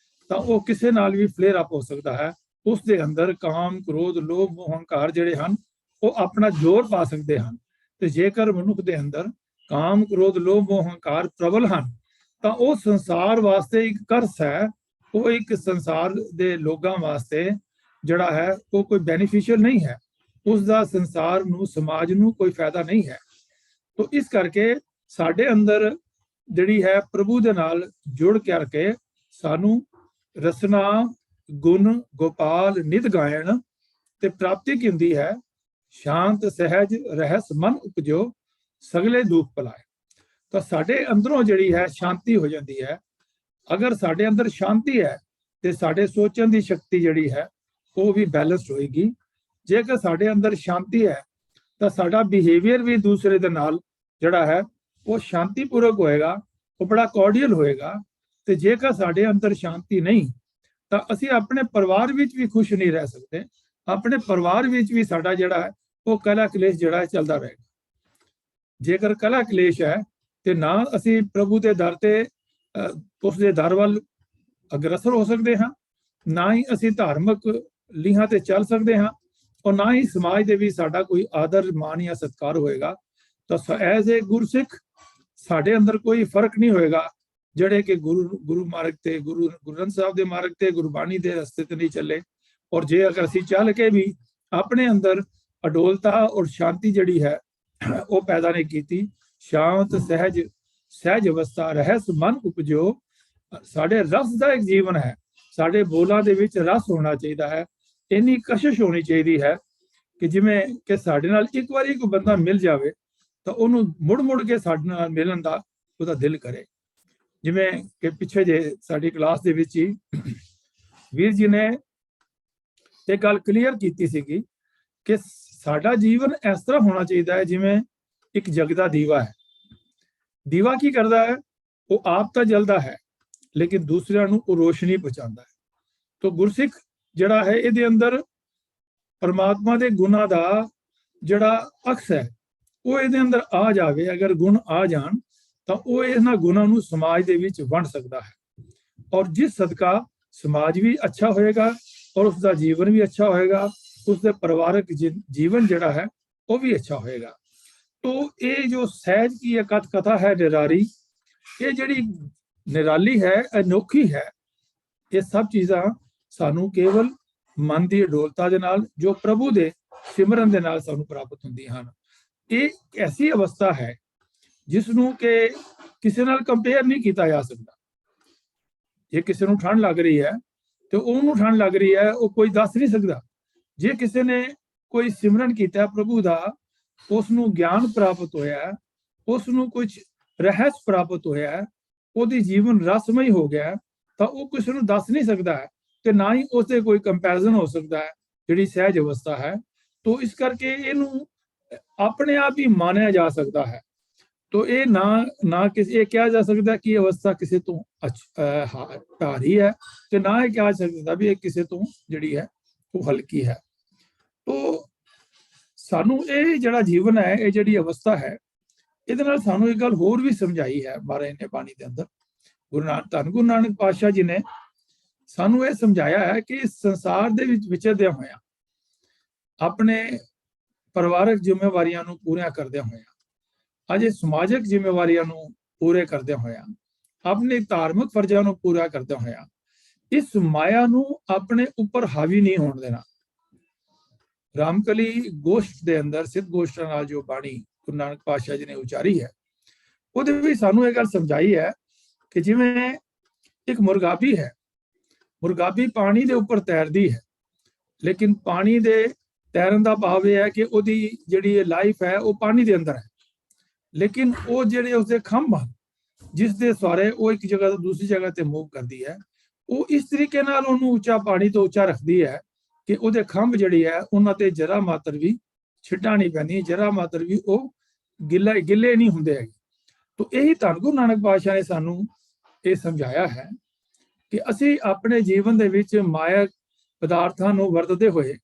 ਤਾਂ ਉਹ ਕਿਸੇ ਨਾਲ ਵੀ ਫਲੇਅਰ ਅਪ ਹੋ ਸਕਦਾ ਹੈ। ਉਸ ਦੇ ਅੰਦਰ ਕਾਮ, ਕ੍ਰੋਧ, ਲੋਭ, ਮੋਹ, ਹੰਕਾਰ ਜਿਹੜੇ ਹਨ ਉਹ ਆਪਣਾ ਜ਼ੋਰ ਪਾ ਸਕਦੇ ਹਨ। ਤੇ ਜੇਕਰ ਮਨੁੱਖ ਦੇ ਅੰਦਰ ਕਾਮ, ਕ੍ਰੋਧ, ਲੋਭ, ਮੋਹ, ਹੰਕਾਰ ਪ੍ਰਬਲ ਹਨ ਤਾਂ ਉਹ ਸੰਸਾਰ ਵਾਸਤੇ ਇੱਕ ਕਰਸ ਹੈ, ਉਹ ਇੱਕ ਸੰਸਾਰ ਦੇ ਲੋਕਾਂ ਵਾਸਤੇ ਜਿਹੜਾ ਹੈ ਉਹ ਕੋਈ ਬੈਨੀਫੀਸ਼ੀਅਲ ਨਹੀਂ ਹੈ, ਉਸ ਦਾ ਸੰਸਾਰ ਨੂੰ, ਸਮਾਜ ਨੂੰ ਕੋਈ ਫਾਇਦਾ ਨਹੀਂ ਹੈ। ਤਾਂ ਇਸ ਕਰਕੇ ਸਾਡੇ ਅੰਦਰ ਜਿਹੜੀ ਹੈ ਪ੍ਰਭੂ ਦੇ ਨਾਲ ਜੁੜ ਕਰਕੇ ਸਾਨੂੰ ਰਸਨਾ, ਗੁਣ, ਗੋਪਾਲ ਨਿਤ ਗਾਇਣ ਤੇ ਪ੍ਰਾਪਤੀ ਕੀ ਹੁੰਦੀ ਹੈ, ਸ਼ਾਂਤ ਸਹਿਜ ਰਹਿਸ ਮਨ ਉਪਜੋ ਸਗਲੇ ਦੁੱਖ ਭਲਾਏ। ਤਾਂ ਸਾਡੇ ਅੰਦਰੋਂ ਜਿਹੜੀ ਹੈ ਸ਼ਾਂਤੀ ਹੋ ਜਾਂਦੀ ਹੈ। ਅਗਰ ਸਾਡੇ ਅੰਦਰ ਸ਼ਾਂਤੀ ਹੈ ਤੇ ਸਾਡੇ ਸੋਚਣ ਦੀ ਸ਼ਕਤੀ ਜਿਹੜੀ ਹੈ ਉਹ ਵੀ ਬੈਲੈਂਸਡ ਹੋਏਗੀ। ਜੇਕਰ ਸਾਡੇ ਅੰਦਰ ਸ਼ਾਂਤੀ ਹੈ ਤਾਂ ਸਾਡਾ ਬਿਹੇਵੀਅਰ ਵੀ ਦੂਸਰੇ ਦੇ ਨਾਲ ਜਿਹੜਾ ਹੈ ਉਹ ਸ਼ਾਂਤੀਪੂਰਵਕ ਹੋਏਗਾ, ਉਹ ਬੜਾ ਕੋਰਡੀਅਲ ਹੋਏਗਾ। ਤੇ ਜੇਕਰ ਸਾਡੇ ਅੰਦਰ ਸ਼ਾਂਤੀ ਨਹੀਂ ਤਾਂ ਅਸੀਂ ਆਪਣੇ ਪਰਿਵਾਰ ਵਿੱਚ ਵੀ ਖੁਸ਼ ਨਹੀਂ ਰਹਿ ਸਕਦੇ, ਆਪਣੇ ਪਰਿਵਾਰ ਵਿੱਚ ਵੀ ਸਾਡਾ ਜਿਹੜਾ ਹੈ ਉਹ ਕਲਾ ਕਲੇਸ਼ ਜਿਹੜਾ ਹੈ ਚੱਲਦਾ ਰਹੇਗਾ। ਜੇਕਰ ਕਲਾ ਕਲੇਸ਼ ਹੈ ਤੇ ਨਾ ਅਸੀਂ ਪ੍ਰਭੂ ਦੇ ਦਰ ਤੇ ਉਸ ਦੇ ਦਰ ਵੱਲ ਅਗਰਸਰ ਹੋ ਸਕਦੇ ਹਾਂ, ਨਾ ਹੀ ਅਸੀਂ ਧਾਰਮਿਕ ਲੀਹਾਂ ਤੇ ਚੱਲ ਸਕਦੇ ਹਾਂ, ਔਰ ਨਾ ਹੀ ਸਮਾਜ ਦੇ ਵਿੱਚ ਸਾਡਾ ਕੋਈ ਆਦਰ, ਮਾਣ ਜਾਂ ਸਤਿਕਾਰ ਹੋਏਗਾ। ਤਾਂ ਐਜ਼ ਏ ਗੁਰਸਿੱਖ ਸਾਡੇ ਅੰਦਰ ਕੋਈ ਫਰਕ ਨਹੀਂ ਹੋਏਗਾ ਜਿਹੜੇ ਕਿ ਗੁਰੂ ਮਾਰਗ ਤੇ, ਗੁਰੂ ਗ੍ਰੰਥ ਸਾਹਿਬ ਦੇ ਮਾਰਗ ਤੇ, ਗੁਰਬਾਣੀ ਦੇ ਰਸਤੇ ਤੇ ਨਹੀਂ ਚੱਲੇ। ਔਰ ਜੇ ਅਗਰ ਅਸੀਂ ਚੱਲ ਕੇ ਵੀ ਆਪਣੇ ਅੰਦਰ ਅਡੋਲਤਾ ਔਰ ਸ਼ਾਂਤੀ ਜਿਹੜੀ ਹੈ ਉਹ ਪੈਦਾ ਨਹੀਂ ਕੀਤੀ, ਸ਼ਾਂਤ ਸਹਿਜ ਅਵਸਥਾ ਰਹਿਸ ਮਨ ਉਪਜੋ, ਸਾਡੇ ਰਸ ਦਾ ਇੱਕ ਜੀਵਨ ਹੈ, ਸਾਡੇ ਬੋਲਾਂ ਦੇ ਵਿੱਚ ਰਸ ਹੋਣਾ ਚਾਹੀਦਾ ਹੈ, ਇੰਨੀ ਕਸ਼ਿਸ਼ ਹੋਣੀ ਚਾਹੀਦੀ ਹੈ ਕਿ ਜਿਵੇਂ ਕਿ ਸਾਡੇ ਨਾਲ ਇੱਕ ਵਾਰੀ ਕੋਈ ਬੰਦਾ ਮਿਲ ਜਾਵੇ ਤਾਂ ਉਹਨੂੰ ਮੁੜ ਕੇ ਸਾਡੇ ਨਾਲ ਮਿਲਣ ਦਾ ਉਹਦਾ ਦਿਲ ਕਰੇ। ਜਿਵੇਂ ਕਿ ਪਿੱਛੇ ਜੇ ਸਾਡੀ ਕਲਾਸ ਦੇ ਵਿੱਚ ਹੀ ਵੀਰ ਜੀ ਨੇ ਇਹ ਗੱਲ ਕਲੀਅਰ ਕੀਤੀ ਸੀਗੀ ਕਿ ਸਾਡਾ ਜੀਵਨ ਇਸ ਤਰ੍ਹਾਂ ਹੋਣਾ ਚਾਹੀਦਾ ਹੈ ਜਿਵੇਂ ਇੱਕ ਜਗਦਾ ਦੀਵਾ ਹੈ। ਦੀਵਾ ਕੀ ਕਰਦਾ ਹੈ? ਉਹ ਆਪ ਤਾਂ ਜਲਦਾ ਹੈ ਲੇਕਿਨ ਦੂਸਰਿਆਂ ਨੂੰ ਉਹ ਰੋਸ਼ਨੀ ਪਹੁੰਚਾਉਂਦਾ ਹੈ। ਤਾਂ ਗੁਰਸਿੱਖ ਜਿਹੜਾ ਹੈ ਇਹਦੇ ਅੰਦਰ ਪਰਮਾਤਮਾ ਦੇ ਗੁਣਾਂ ਦਾ ਜਿਹੜਾ ਅਕਸ ਹੈ ਉਹ ਇਹਦੇ ਅੰਦਰ ਆ ਜਾਵੇ। ਅਗਰ ਗੁਣ ਆ ਜਾਣ ਤਾਂ ਉਹ ਇਹਨਾਂ ਗੁਣਾਂ ਨੂੰ ਸਮਾਜ ਦੇ ਵਿੱਚ ਵੰਡ ਸਕਦਾ ਹੈ, ਔਰ ਜਿਸ ਸਦਕਾ ਸਮਾਜ ਵੀ ਅੱਛਾ ਹੋਏਗਾ ਔਰ ਉਸਦਾ ਜੀਵਨ ਵੀ ਅੱਛਾ ਹੋਏਗਾ, ਉਸਦੇ ਪਰਿਵਾਰਕ ਜੀਵਨ ਜਿਹੜਾ ਹੈ ਉਹ ਵੀ ਅੱਛਾ ਹੋਏਗਾ। तो ये जो सहज की कथा है निरारी, ये जिहड़ी निराली है, अनोखी है। ये सब चीज़ां सानू केवल मन की अडोलता दे नाल जो प्रभु दे सिमरन दे नाल सानू प्राप्त हुंदियां हन। ये ऐसी अवस्था है जिसनू के किसी नाल कंपेयर नहीं किया जा सकता। जे किसी नू ठंड लग रही है तो उन्होंने ठंड लग रही है, वो कोई दस नहीं सकता। जे किसी ने कोई सिमरन किया प्रभु का, उसनू ज्ञान प्राप्त होया, उसनू कुछ रहस्य प्राप्त होया, ओदी जीवन रसमय हो गया, तो वो किसी नू दस नहीं सकता है, तो ना ही उससे कोई कंपैरिजन हो सकता है जिहड़ी सहज अवस्था है। तो इस करके इनू अपने आप ही मानिया जा सकता है। तो ये ना किसी ये कहा जा सकता कि अवस्था किसी तो भारी है, तो ना ये कहा जा सकता भी ये किसी तो जिहड़ी है वो हल्की है। तो सानू ये जिहड़ा जीवन है, ये जिहड़ी अवस्था है, इहदे नाल सानू एक गल होर भी समझाई है महाराज ने बाणी दे अंदर। गुरु नानक पातशाह जी ने सानू ये समझाया है कि इस संसार दे विच विचरदे होया, अपने परिवारक जिम्मेवारियां नू पूरियां करदे होया, अजे समाजिक जिम्मेवारियां नू पूरे करदे होया, अपने धार्मिक फर्जां नू पूरा करदे होया, इस माया नू अपने उपर हावी नहीं होण देना। रामकली गोष्ठ दे अंदर सिद्ध गोष्ठ नाल जो बाणी गुरु नानक पातशाह जी ने उचारी है, उहदे विच सानू एक गल समझाई है कि जिवें एक मुरगाबी है, मुरगाबी पानी दे उपर तैरदी है, लेकिन पानी दे तैरन दा भाव यह है कि उहदी जिहड़ी लाइफ है वो पानी दे अंदर है, लेकिन वो जिहड़े उसदे खंभ जिस दे सहारे वो एक जगह तो दूसरी जगह ते मूव करती है, वो इस तरीके नाल उहनूं उच्चा पानी तो उच्चा रखती है कि उहदे खंभ जिहड़ी है उन्हां ते जरा मात्र भी छिट्टां नहीं पैंदियां, जरा मात्र भी वो गिले नहीं हुंदे हैगे। तो यही धन गुरु नानक पातशाह ने सानू ये समझाया है कि असी अपने जीवन दे विच मायक पदार्थां नूं वरतदे होए,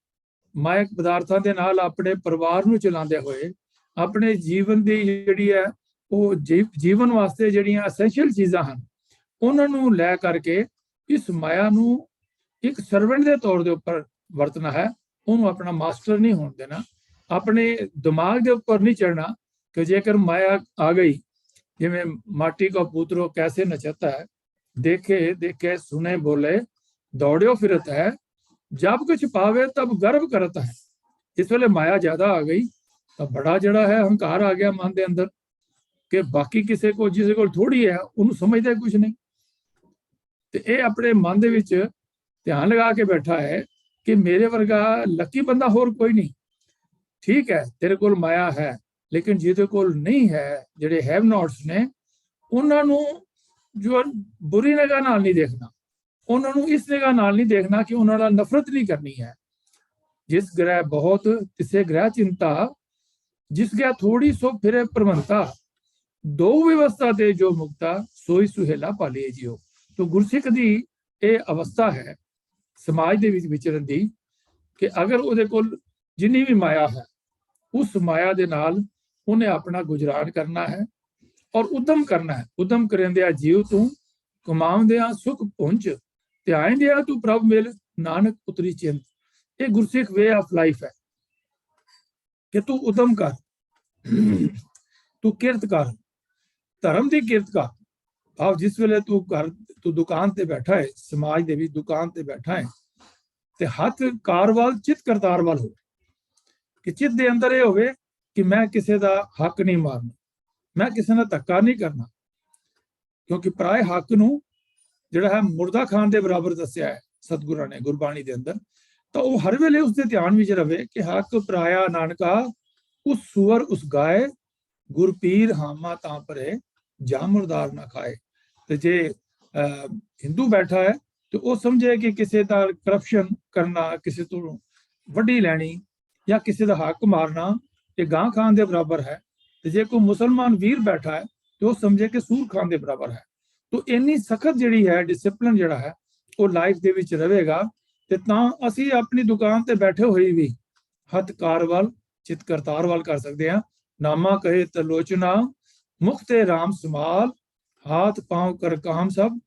मायक पदार्थां दे नाल अपने परिवार नूं चलांदे होए, अपने जीवन दी जिहड़ी है वो जीवन वास्ते जिहड़ियां एसेंशियल चीज़ां हन उन्हां नूं लै करके इस माया नूं एक सर्वेंट के तौर के उपर वरतना है, उन्होंने अपना मास्टर नहीं होने देना, अपने दिमाग के उपर नहीं चढ़ना कि जेकर माया आ गई, जिवें माटी का पुत्रो कैसे नचता है, देखे देखे सुने बोले दौड़ियो फिरत है, जब कुछ पावे तब गर्व करता है। इस वेले माया ज्यादा आ गई तो बड़ा जड़ा है अहंकार आ गया मन के अंदर कि बाकी किसी को जिस को थोड़ी है उन्होंने समझता कुछ नहीं। तो ये अपने मन दे विच ध्यान लगा के बैठा है कि मेरे वर्गा लकी बंदा होर कोई नहीं। ठीक है तेरे कोल माया है, लेकिन जिहदे कोल नहीं है, जिहड़े हैव नॉट्स ने, उन्हां नूं जो बुरी निगाह नाल नहीं देखना, उन्हां नूं इस निगाह नाल नहीं देखना कि उन्हां नाल नफरत नहीं करनी है। जिस ग्रह बहुत तिसे ग्रह चिंता, जिस गया थोड़ी सो फिरे प्रमंता, दो व्यवस्था दे जो मुक्ता, सोई सुहेला पालिए जियो। तो गुरसिख दी ये अवस्था है समाज दे विच विचरण दी कि अगर उहदे कोल जिन्नी भी माया है उस माया दे नाल उन्हें अपना गुजरान करना है और उद्यम करना है। उद्यम करेंदिया जीव तू कमाउंदिया सुख पुंज, ध्यानदिया तू प्रभ मिल नानक पुत्री चिंत। ये गुरसिख वे ऑफ लाइफ है कि तू उद्यम कर, तू किरत कर, धर्म की किरत कर। भाव जिस वेले तू घर तू दुकान ते बैठा है, समाज दे विच दुकान ते बैठा है, ते हथ कारवाल चित करतार वाल हो कि चित दे अंदर ये होवे कि मैं किसी का हक नहीं मारना, मैं किसी ने धक्का नहीं करना, क्योंकि पराए हक नूं जिहड़ा है मुर्दा खान दे बराबर दस्सिया है सतगुरां ने गुरबाणी दे अंदर। तो वो हर वेले उसके ध्यान विच रहे कि हक पराया नानका उस सुअर उस गाय, गुरपीर हामा तां परे जा मुर्दार ना खाए। तो जे हिंदू बैठा है ਤੇ ਉਹ ਸਮਝੇ ਕਿ ਕਿਸੇ ਦਾ ਕਰਪਸ਼ਨ ਕਰਨਾ, ਕਿਸੇ ਤੋਂ ਵੱਡੀ ਲੈਣੀ ਜਾਂ ਕਿਸੇ ਦਾ ਹੱਕ ਮਾਰਨਾ ਇਹ ਗਾਂ ਖਾਣ ਦੇ ਬਰਾਬਰ ਹੈ। ਤੇ ਜੇ ਕੋਈ ਮੁਸਲਮਾਨ ਵੀਰ ਬੈਠਾ ਹੈ ਤੇ ਉਹ ਸਮਝੇ ਕਿ ਸੂਰ ਖਾਣ ਦੇ ਬਰਾਬਰ ਹੈ। ਤੋ ਇੰਨੀ ਸਖਤ ਜਿਹੜੀ ਹੈ ਡਿਸਪਲਿਨ ਜਿਹੜਾ ਹੈ ਉਹ ਲਾਈਫ ਦੇ ਵਿੱਚ ਰਹੇਗਾ ਤੇ ਤਾਂ ਅਸੀਂ ਆਪਣੀ ਦੁਕਾਨ ਤੇ ਬੈਠੇ ਹੋਏ ਵੀ ਹੱਥ ਕਾਰ ਵੱਲ ਚਿਤ ਕਰਤਾਰ ਵੱਲ ਕਰ ਸਕਦੇ ਹਾਂ। ਨਾਮਾ ਕਹੇ ਤਲੋਚਨਾ ਮੁਖਤੇ ਰਾਮ ਸਮਾਲ, ਹਾਥ ਪਾਂਵ ਕਰ ਕਾਮ ਸਭ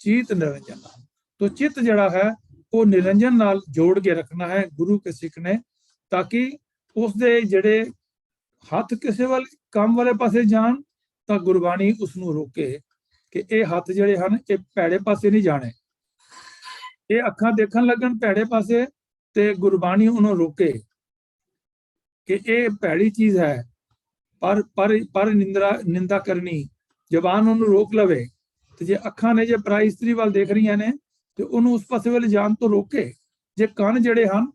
ਚੀਤ ਨਿਰੰਜਨ। ਤੋ ਚਿੱਤ ਜਿਹੜਾ ਹੈ ਉਹ ਨਿਰੰਜਨ ਨਾਲ ਜੋੜ ਕੇ ਰੱਖਣਾ ਹੈ ਗੁਰੂ ਕੇ ਸਿੱਖ ਨੇ, ਤਾਂ ਕਿ ਉਸਦੇ ਜਿਹੜੇ ਹੱਥ ਕਿਸੇ ਵੱਲ ਕੰਮ ਵਾਲੇ ਪਾਸੇ ਜਾਣ ਤਾਂ ਗੁਰਬਾਣੀ ਉਸ ਨੂੰ ਰੋਕੇ ਕਿ ਇਹ ਹੱਥ ਜਿਹੜੇ ਹਨ ਇਹ ਭੈੜੇ ਪਾਸੇ ਨਹੀਂ ਜਾਣੇ। ਇਹ ਅੱਖਾਂ ਦੇਖਣ ਲੱਗਣ ਭੈੜੇ ਪਾਸੇ ਤੇ ਗੁਰਬਾਣੀ ਉਹਨੂੰ ਰੋਕੇ ਕਿ ਇਹ ਭੈੜੀ ਚੀਜ਼ ਹੈ। ਪਰ ਨਿੰਦਾ ਕਰਨੀ, ਜ਼ਬਾਨ ਉਹਨੂੰ ਰੋਕ ਲਵੇ। ਤੇ ਜੇ ਅੱਖਾਂ ਨੇ ਜੇ ਪਰਾਈ ਇਸਤਰੀ ਵੱਲ ਦੇਖ ਰਹੀਆਂ ਨੇ ਤੇ ਉਹਨੂੰ ਉਸ ਪਾਸੇ ਵੱਲ ਜਾਣ ਤੋਂ ਰੋਕੇ। ਜੇ ਕੰਨ ਜਿਹੜੇ ਹਨ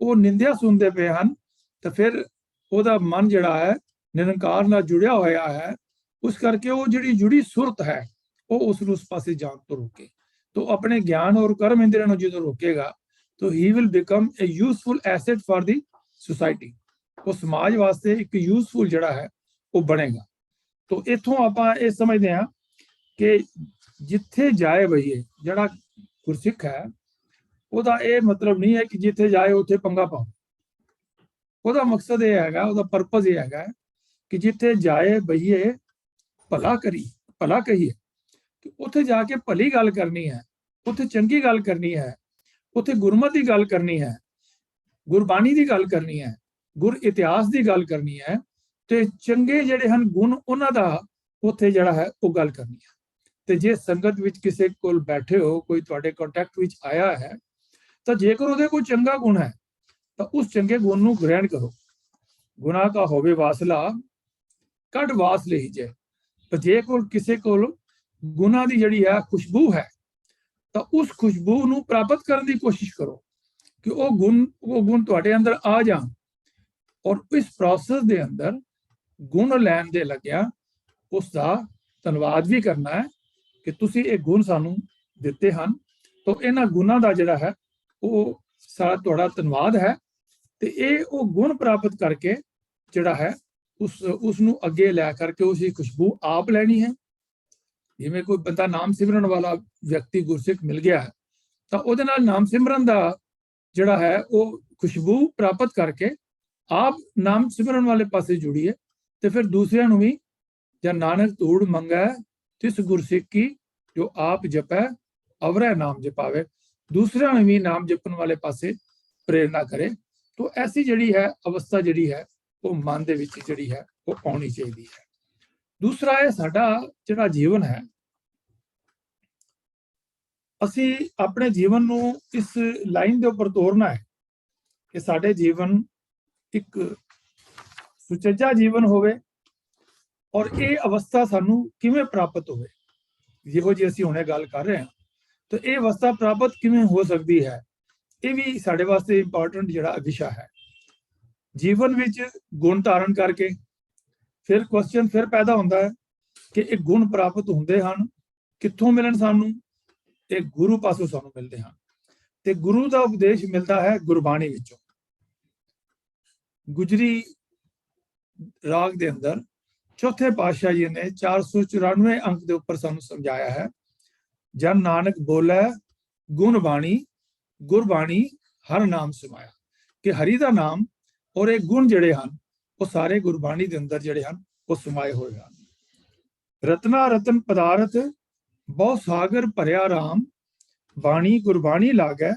ਉਹ ਨਿੰਦਿਆ ਸੁਣਦੇ ਪਏ ਹਨ ਤਾਂ ਫਿਰ ਉਹਦਾ ਮਨ ਜਿਹੜਾ ਹੈ ਨਿਰੰਕਾਰ ਨਾਲ ਜੁੜਿਆ ਹੋਇਆ ਹੈ, ਉਸ ਕਰਕੇ ਉਹ ਜਿਹੜੀ ਜੁੜੀ ਸੁਰਤ ਹੈ ਉਹ ਉਸ ਨੂੰ ਉਸ ਪਾਸੇ ਜਾਣ ਤੋਂ ਰੋਕੇ। तो अपने ज्ञान और कर्म इंद्रियों जो रोकेगा तो he will become a useful asset for the society. वो समाज वास्ते एक यूजफुल जड़ा है वो बनेगा। तो इथों आपां ये समझते हैं कि जिथे जाए भईए जड़ा गुरसिख है ਉਹਦਾ ਇਹ ਮਤਲਬ नहीं है कि जिथे जाए उथे पंगा पाओ। ਉਹਦਾ मकसद ये हैगा, ਉਹਦਾ पर्पज ये हैगा कि जिथे जाए भईए भला करी भला कहिए, ਉੱਥੇ ਜਾ ਕੇ ਭਲੀ ਗੱਲ ਕਰਨੀ ਹੈ, ਉੱਥੇ ਚੰਗੀ ਗੱਲ ਕਰਨੀ ਹੈ, ਉੱਥੇ ਗੁਰਮਤਿ ਦੀ ਗੱਲ ਕਰਨੀ ਹੈ, ਗੁਰਬਾਣੀ ਦੀ ਗੱਲ ਕਰਨੀ ਹੈ, ਗੁਰ ਇਤਿਹਾਸ ਦੀ ਗੱਲ ਕਰਨੀ ਹੈ ਤੇ ਚੰਗੇ ਜਿਹੜੇ ਹਨ ਗੁਣ ਉਹਨਾਂ ਦਾ ਉੱਥੇ ਜਿਹੜਾ ਹੈ ਉਹ ਗੱਲ ਕਰਨੀ ਹੈ। ਤੇ ਜੇ ਸੰਗਤ ਵਿੱਚ ਕਿਸੇ ਕੋਲ ਬੈਠੇ ਹੋ, ਕੋਈ ਤੁਹਾਡੇ ਕੰਟੈਕਟ ਵਿੱਚ ਆਇਆ ਹੈ ਤਾਂ ਜੇਕਰ ਉਹਦੇ ਕੋਈ ਚੰਗਾ ਗੁਣ ਹੈ ਤਾਂ ਉਸ ਚੰਗੇ ਗੁਣ ਨੂੰ ਗ੍ਰਹਿਣ ਕਰੋ। ਗੁਨਾਹ ਦਾ ਹੋਵੇ ਵਾਸਲਾ ਕੱਢ ਵਾਸ ਲਈ ਜੇ। ਪਰ ਜੇ ਕੋਲ ਕਿਸੇ ਕੋਲ ਗੁਨਾਹ ਦੀ ਜਿਹੜੀ ਹੈ ਖੁਸ਼ਬੂ ਹੈ ਤਾਂ ਉਸ ਖੁਸ਼ਬੂ ਨੂੰ ਪ੍ਰਾਪਤ ਕਰਨ ਦੀ ਕੋਸ਼ਿਸ਼ ਕਰੋ ਕਿ ਉਹ ਗੁਣ ਤੁਹਾਡੇ ਅੰਦਰ ਆ ਜਾਣ। ਔਰ ਇਸ ਪ੍ਰੋਸੈਸ ਦੇ ਅੰਦਰ ਗੁਣ ਲੈਣ ਦੇ ਲੱਗਿਆ ਉਸ ਦਾ ਧੰਨਵਾਦ ਵੀ ਕਰਨਾ ਹੈ ਕਿ ਤੁਸੀਂ ਇਹ ਗੁਣ ਸਾਨੂੰ ਦਿੱਤੇ ਹਨ। ਤਾਂ ਇਹਨਾਂ ਗੁਣਾਂ ਦਾ ਜਿਹੜਾ ਹੈ ਉਹ ਸਾਰਾ ਤੁਹਾਡਾ ਧੰਨਵਾਦ ਹੈ। ਤੇ ਇਹ ਉਹ ਗੁਣ ਪ੍ਰਾਪਤ ਕਰਕੇ ਜਿਹੜਾ ਹੈ ਉਸ ਨੂੰ ਅੱਗੇ ਲੈ ਕਰਕੇ ਉਸ ਦੀ ਖੁਸ਼ਬੂ ਆਪ ਲੈਣੀ ਹੈ। ਜਿਵੇਂ ਕੋਈ ਬੰਦਾ ਨਾਮ ਸਿਮਰਨ ਵਾਲਾ ਵਿਅਕਤੀ ਗੁਰਸਿੱਖ ਮਿਲ ਗਿਆ ਤਾਂ ਉਹਦੇ ਨਾਲ ਨਾਮ ਸਿਮਰਨ ਦਾ ਜਿਹੜਾ ਹੈ ਉਹ ਖੁਸ਼ਬੂ ਪ੍ਰਾਪਤ ਕਰਕੇ ਆਪ ਨਾਮ ਸਿਮਰਨ ਵਾਲੇ ਪਾਸੇ ਜੁੜੀਏ ਤੇ ਫਿਰ ਦੂਸਰਿਆਂ ਨੂੰ ਵੀ ਜਾਂ ਨਾਨਕ ਧੂੜ ਮੰਗੈ ਤਿਸ ਗੁਰਸਿੱਖ ਕੀ ਜੋ ਆਪ ਜਪੈ ਅਵਰੈ ਨਾਮ ਜਪਾਵੇ, ਦੂਸਰਿਆਂ ਨੂੰ ਵੀ ਨਾਮ ਜਪਣ ਵਾਲੇ ਪਾਸੇ ਪ੍ਰੇਰਨਾ ਕਰੇ। तो ऐसी ਜਿਹੜੀ ਹੈ ਅਵਸਥਾ ਜਿਹੜੀ ਹੈ ਉਹ ਮਨ ਦੇ ਵਿੱਚ ਜਿਹੜੀ ਹੈ ਉਹ ਆਉਣੀ ਚਾਹੀਦੀ ਹੈ। ਦੂਸਰਾ ਹੈ ਸਾਡਾ ਜਿਹੜਾ ਜੀਵਨ ਹੈ, ਅਸੀਂ ਆਪਣੇ ਜੀਵਨ ਨੂੰ ਇਸ ਲਾਈਨ ਦੇ ਉੱਪਰ ਤੋਰਨਾ ਹੈ ਕਿ ਸਾਡੇ ਜੀਵਨ ਇੱਕ ਸੁਚੱਜਾ ਜੀਵਨ ਹੋਵੇ ਔਰ ਇਹ ਅਵਸਥਾ ਸਾਨੂੰ ਕਿਵੇਂ ਪ੍ਰਾਪਤ ਹੋਵੇ। ਜਿਹੋ ਜਿਹੀ ਅਸੀਂ ਹੁਣੇ ਗੱਲ ਕਰ ਰਹੇ ਹਾਂ ਤਾਂ ਇਹ ਅਵਸਥਾ ਪ੍ਰਾਪਤ ਕਿਵੇਂ ਹੋ ਸਕਦੀ ਹੈ, ਇਹ ਵੀ ਸਾਡੇ ਵਾਸਤੇ ਇੰਪੋਰਟੈਂਟ ਜਿਹੜਾ ਵਿਸ਼ਾ ਹੈ। ਜੀਵਨ ਵਿੱਚ ਗੁਣ ਧਾਰਨ ਕਰਕੇ ਫਿਰ ਕੁਐਸਚਨ ਫਿਰ ਪੈਦਾ ਹੁੰਦਾ ਹੈ ਕਿ ਇਹ ਗੁਣ ਪ੍ਰਾਪਤ ਹੁੰਦੇ ਹਨ ਕਿੱਥੋਂ ਮਿਲਣ ਸਾਨੂੰ? ਇਹ ਗੁਰੂ ਪਾਸੋਂ ਸਾਨੂੰ ਮਿਲਦੇ ਹਨ ਤੇ ਗੁਰੂ ਦਾ ਉਪਦੇਸ਼ ਮਿਲਦਾ ਹੈ ਗੁਰਬਾਣੀ ਵਿੱਚੋਂ। ਗੁਜਰੀ ਰਾਗ ਦੇ ਅੰਦਰ ਚੌਥੇ ਪਾਤਸ਼ਾਹ ਜੀ ਨੇ 494 ਅੰਕ ਦੇ ਉੱਪਰ ਸਾਨੂੰ ਸਮਝਾਇਆ ਹੈ, ਜਨ ਨਾਨਕ ਬੋਲੇ ਗੁਣ ਬਾਣੀ ਗੁਰਬਾਣੀ ਹਰ ਨਾਮ ਸਮਾਇਆ, ਕਿ ਹਰੀ ਦਾ ਨਾਮ ਔਰ ਇਹ ਗੁਣ ਜਿਹੜੇ ਹਨ ਉਹ ਸਾਰੇ ਗੁਰਬਾਣੀ ਦੇ ਅੰਦਰ ਜਿਹੜੇ ਹਨ ਉਹ ਸਮਾਏ ਹੋਏ ਹਨ। ਰਤਨਾ ਰਤਨ ਪਦਾਰਥ ਬਹੁ ਸਾਗਰ ਭਰਿਆ ਰਾਮ, ਬਾਣੀ ਗੁਰਬਾਣੀ ਲਾਗੈ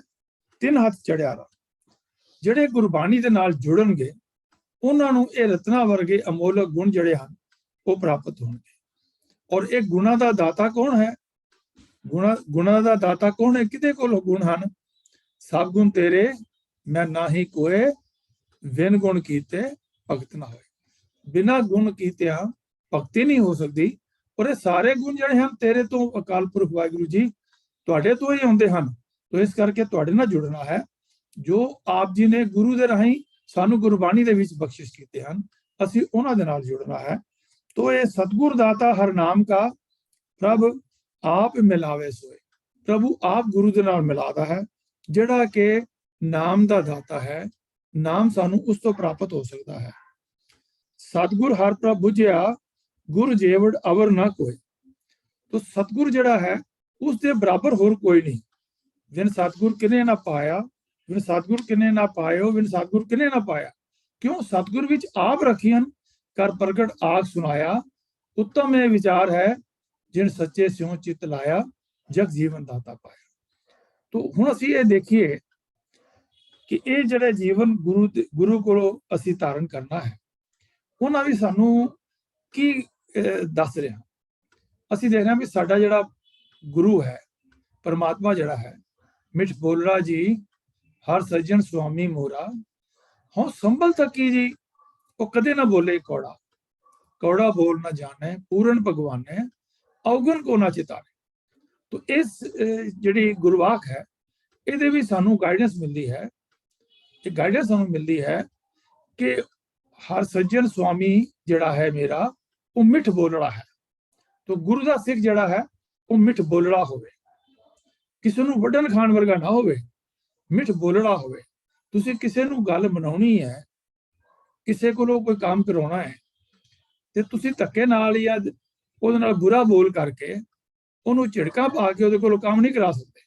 ਤਿੰਨ ਹੱਥ ਚੜਿਆ ਰਾਮ। ਜਿਹੜੇ ਗੁਰਬਾਣੀ ਦੇ ਨਾਲ ਜੁੜਨਗੇ ਉਹਨਾਂ ਨੂੰ ਇਹ ਰਤਨਾ ਵਰਗੇ ਅਮੋਲਕ ਗੁਣ ਜਿਹੜੇ ਹਨ ਉਹ ਪ੍ਰਾਪਤ ਹੋਣਗੇ। ਔਰ ਇਹ ਗੁਣਾਂ ਦਾ ਦਾਤਾ ਕੌਣ ਹੈ? ਗੁਣਾਂ ਦਾ ਦਾਤਾ ਕੌਣ ਹੈ? ਕਿਹਦੇ ਕੋਲ ਗੁਣ ਹਨ? ਸਭ ਗੁਣ ਤੇਰੇ ਮੈਂ ਨਾਹੀ ਕੋਏ, ਵਿਨ ਗੁਣ ਕੀਤੇ ਭਗਤ ਨਾ ਹੋਏ। ਬਿਨਾਂ ਗੁਣ ਕੀਤਿਆਂ ਭਗਤੀ ਨਹੀਂ ਹੋ ਸਕਦੀ। ਔਰ ਇਹ ਸਾਰੇ ਗੁਣ ਜਿਹੜੇ ਹਨ ਤੇਰੇ ਤੋਂ, ਅਕਾਲ ਪੁਰਖ ਵਾਹਿਗੁਰੂ ਜੀ ਤੁਹਾਡੇ ਤੋਂ ਹੀ ਆਉਂਦੇ ਹਨ। ਤਾਂ ਇਸ ਕਰਕੇ ਤੁਹਾਡੇ ਨਾਲ ਜੁੜਨਾ ਹੈ। ਜੋ ਆਪ ਜੀ ਨੇ ਗੁਰੂ ਦੇ ਰਾਹੀਂ ਸਾਨੂੰ ਗੁਰਬਾਣੀ ਦੇ ਵਿੱਚ ਬਖਸ਼ਿਸ਼ ਕੀਤੇ ਹਨ, ਅਸੀਂ ਉਹਨਾਂ ਦੇ ਨਾਲ ਜੁੜਨਾ ਹੈ। तो ये सतगुर दाता हर नाम का प्रभ आप मिलावे सोए। ਪ੍ਰਭੂ ਆਪ ਗੁਰੂ ਦੇ ਨਾਲ ਮਿਲਾਦਾ ਹੈ, ਜਿਹੜਾ ਕਿ ਨਾਮ ਦਾ ਦਾਤਾ ਹੈ। ਨਾਮ ਸਾਨੂੰ ਉਸ ਤੋਂ ਪ੍ਰਾਪਤ ਹੋ ਸਕਦਾ ਹੈ। ਸਤਿਗੁਰ ਹਰ ਪ੍ਰਭ ਬੁਝਿਆ, ਗੁਰ ਜੇਵੜ ਅਵਰ ਨਾ ਕੋਈ। ਤੋ ਸਤਿਗੁਰ ਜਿਹੜਾ ਹੈ ਉਸ ਦੇ ਬਰਾਬਰ ਹੋਰ ਕੋਈ ਨਹੀਂ। ਵਿਨ ਸਤਿਗੁਰ ਕਿਨੇ ਨਾ ਪਾਇਆ, ਵਿਨ ਸਤਿਗੁਰ ਕਿਨੇ ਨਾ ਪਾਇਓ, ਵਿਨ ਸਤਿਗੁਰ ਕਿਨੇ ਨਾ ਪਾਇਆ। ਕਿਉਂ? ਸਤਿਗੁਰ ਵਿੱਚ ਆਪ ਰਖੀਆਂ ਕਰ ਪ੍ਰਗਟ ਆਖ ਸੁਨਾਇਆ। ਉੱਤਮ ਇਹ ਵਿਚਾਰ ਹੈ, ਜਿਨ ਸੱਚੇ ਸਿਉ ਚਿਤ ਲਾਇਆ, ਜਗ ਜੀਵਨ ਦਾਤਾ ਪਾਇਆ। ਤੋ ਹੁਣ ਅਸੀਂ ਇਹ ਦੇਖੀਏ ਕਿ ਇਹ ਜਿਹੜੇ ਜੀਵਨ ਗੁਰੂ ਕੋਲੋਂ ਅਸੀਂ ਧਾਰਨ ਕਰਨਾ ਹੈ, ਉਹਨਾਂ ਵੀ ਸਾਨੂੰ ਕੀ ਦੱਸ ਰਿਹਾ। ਅਸੀਂ ਦੇਖ ਰਹੇ ਹਾਂ ਵੀ ਸਾਡਾ ਜਿਹੜਾ ਗੁਰੂ ਹੈ, ਪਰਮਾਤਮਾ ਜਿਹੜਾ ਹੈ, ਮਿਠ ਬੋਲੜਾ ਜੀ ਹਰ ਸੱਜਣ ਸੁਆਮੀ ਮੋਰਾ। ਹਾਂ ਸੰਭਲ ਥਕੀ ਜੀ, ਉਹ ਕਦੇ ਨਾ ਬੋਲੇ ਕੌੜਾ। ਕੌੜਾ ਬੋਲ ਨਾ ਜਾਣੇ ਪੂਰਨ ਭਗਵਾਨੇ, ਔਗਣ ਕੋ ਨਾ ਚਿਤਾਰੇ। ਤੋ ਇਸ ਜਿਹੜੀ ਗੁਰਵਾਕ ਹੈ, ਇਹਦੇ ਵੀ ਸਾਨੂੰ ਗਾਈਡੈਂਸ ਮਿਲਦੀ ਹੈ। ਇਹ ਗਾਈਡੈਂਸ ਸਾਨੂੰ ਮਿਲਦੀ ਹੈ ਕਿ ਹਰ ਸੱਜਣ ਸੁਆਮੀ ਜਿਹੜਾ ਹੈ ਮੇਰਾ, ਉਹ ਮਿੱਠ ਬੋਲੜਾ ਹੈ। ਤੋ ਗੁਰੂ ਦਾ ਸਿੱਖ ਜਿਹੜਾ ਹੈ ਉਹ ਮਿੱਠ ਬੋਲੜਾ ਹੋਵੇ, ਕਿਸੇ ਨੂੰ ਵੱਢਣ ਖਾਣ ਵਰਗਾ ਨਾ ਹੋਵੇ, ਮਿੱਠ ਬੋਲੜਾ ਹੋਵੇ। ਤੁਸੀਂ ਕਿਸੇ ਨੂੰ ਗੱਲ ਮਨਾਉਣੀ ਹੈ, ਕਿਸੇ ਕੋਲੋਂ ਕੋਈ ਕੰਮ ਕਰਾਉਣਾ ਹੈ, ਤੇ ਤੁਸੀਂ ਧੱਕੇ ਨਾਲ ਜਾਂ ਉਹਦੇ ਨਾਲ ਬੁਰਾ ਬੋਲ ਕਰਕੇ ਉਹਨੂੰ ਝਿੜਕਾਂ ਪਾ ਕੇ ਉਹਦੇ ਕੋਲੋਂ ਕੰਮ ਨਹੀਂ ਕਰਾ ਸਕਦੇ।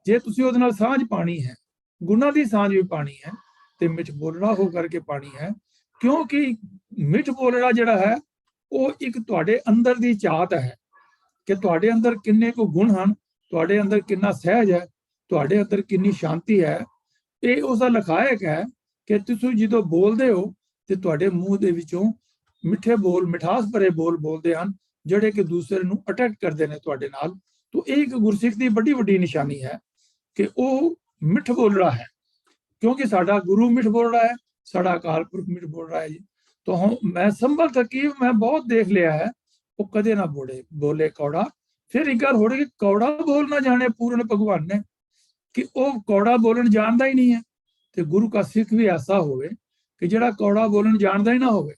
ਜੇ ਤੁਸੀਂ ਉਹਦੇ ਨਾਲ ਸਾਂਝ ਪਾਣੀ ਹੈ, ਗੁਨਾਹ ਦੀ ਸਾਂਝ ਵੀ ਪਾਣੀ ਹੈ, ਤੇ ਮਿੱਠ ਬੋਲੜਾ ਹੋ ਕਰਕੇ ਪਾਣੀ ਹੈ। ਕਿਉਂਕਿ ਮਿੱਠ ਬੋਲੜਾ ਜਿਹੜਾ ਹੈ ਉਹ ਇੱਕ ਤੁਹਾਡੇ ਅੰਦਰ ਦੀ ਚਾਹਤ ਹੈ ਕਿ ਤੁਹਾਡੇ ਅੰਦਰ ਕਿੰਨੇ ਕੁ ਗੁਣ ਹਨ, ਤੁਹਾਡੇ ਅੰਦਰ ਕਿੰਨਾ ਸਹਿਜ ਹੈ, ਤੁਹਾਡੇ ਅੰਦਰ ਕਿੰਨੀ ਸ਼ਾਂਤੀ ਹੈ। ਇਹ ਉਸਦਾ ਲਖਾਇਕ ਹੈ ਕਿ ਤੁਸੀਂ ਜਦੋਂ ਬੋਲਦੇ ਹੋ ਤੇ ਤੁਹਾਡੇ ਮੂੰਹ ਦੇ ਵਿੱਚੋਂ ਮਿੱਠੇ ਬੋਲ, ਮਿਠਾਸ ਭਰੇ ਬੋਲ ਬੋਲਦੇ ਹਨ, ਜਿਹੜੇ ਕਿ ਦੂਸਰੇ ਨੂੰ ਅਟੈਕ ਕਰਦੇ ਨੇ ਤੁਹਾਡੇ ਨਾਲ। ਤੋ ਇਹ ਇੱਕ ਗੁਰਸਿੱਖ ਦੀ ਵੱਡੀ ਵੱਡੀ ਨਿਸ਼ਾਨੀ ਹੈ ਕਿ ਉਹ ਮਿੱਠ ਬੋਲੜਾ ਹੈ, ਕਿਉਂਕਿ ਸਾਡਾ ਗੁਰੂ ਮਿੱਠ ਬੋਲੜਾ ਹੈ, ਸਾਡਾ ਅਕਾਲ ਪੁਰਖ ਮਿੱਠ ਬੋਲੜਾ ਹੈ ਜੀ। तो मैं संभल थकी, मैं बहुत देख लिया है, वो कदे ना बोले कौड़ा। फिर एक गल हो रही कि कौड़ा बोल ना जाने पूर्ण भगवान ने, कि वो कौड़ा बोलन जानता ही नहीं है। तो गुरु का सिख भी ऐसा होवे कि जड़ा कौड़ा बोलन जानता ही ना होवे।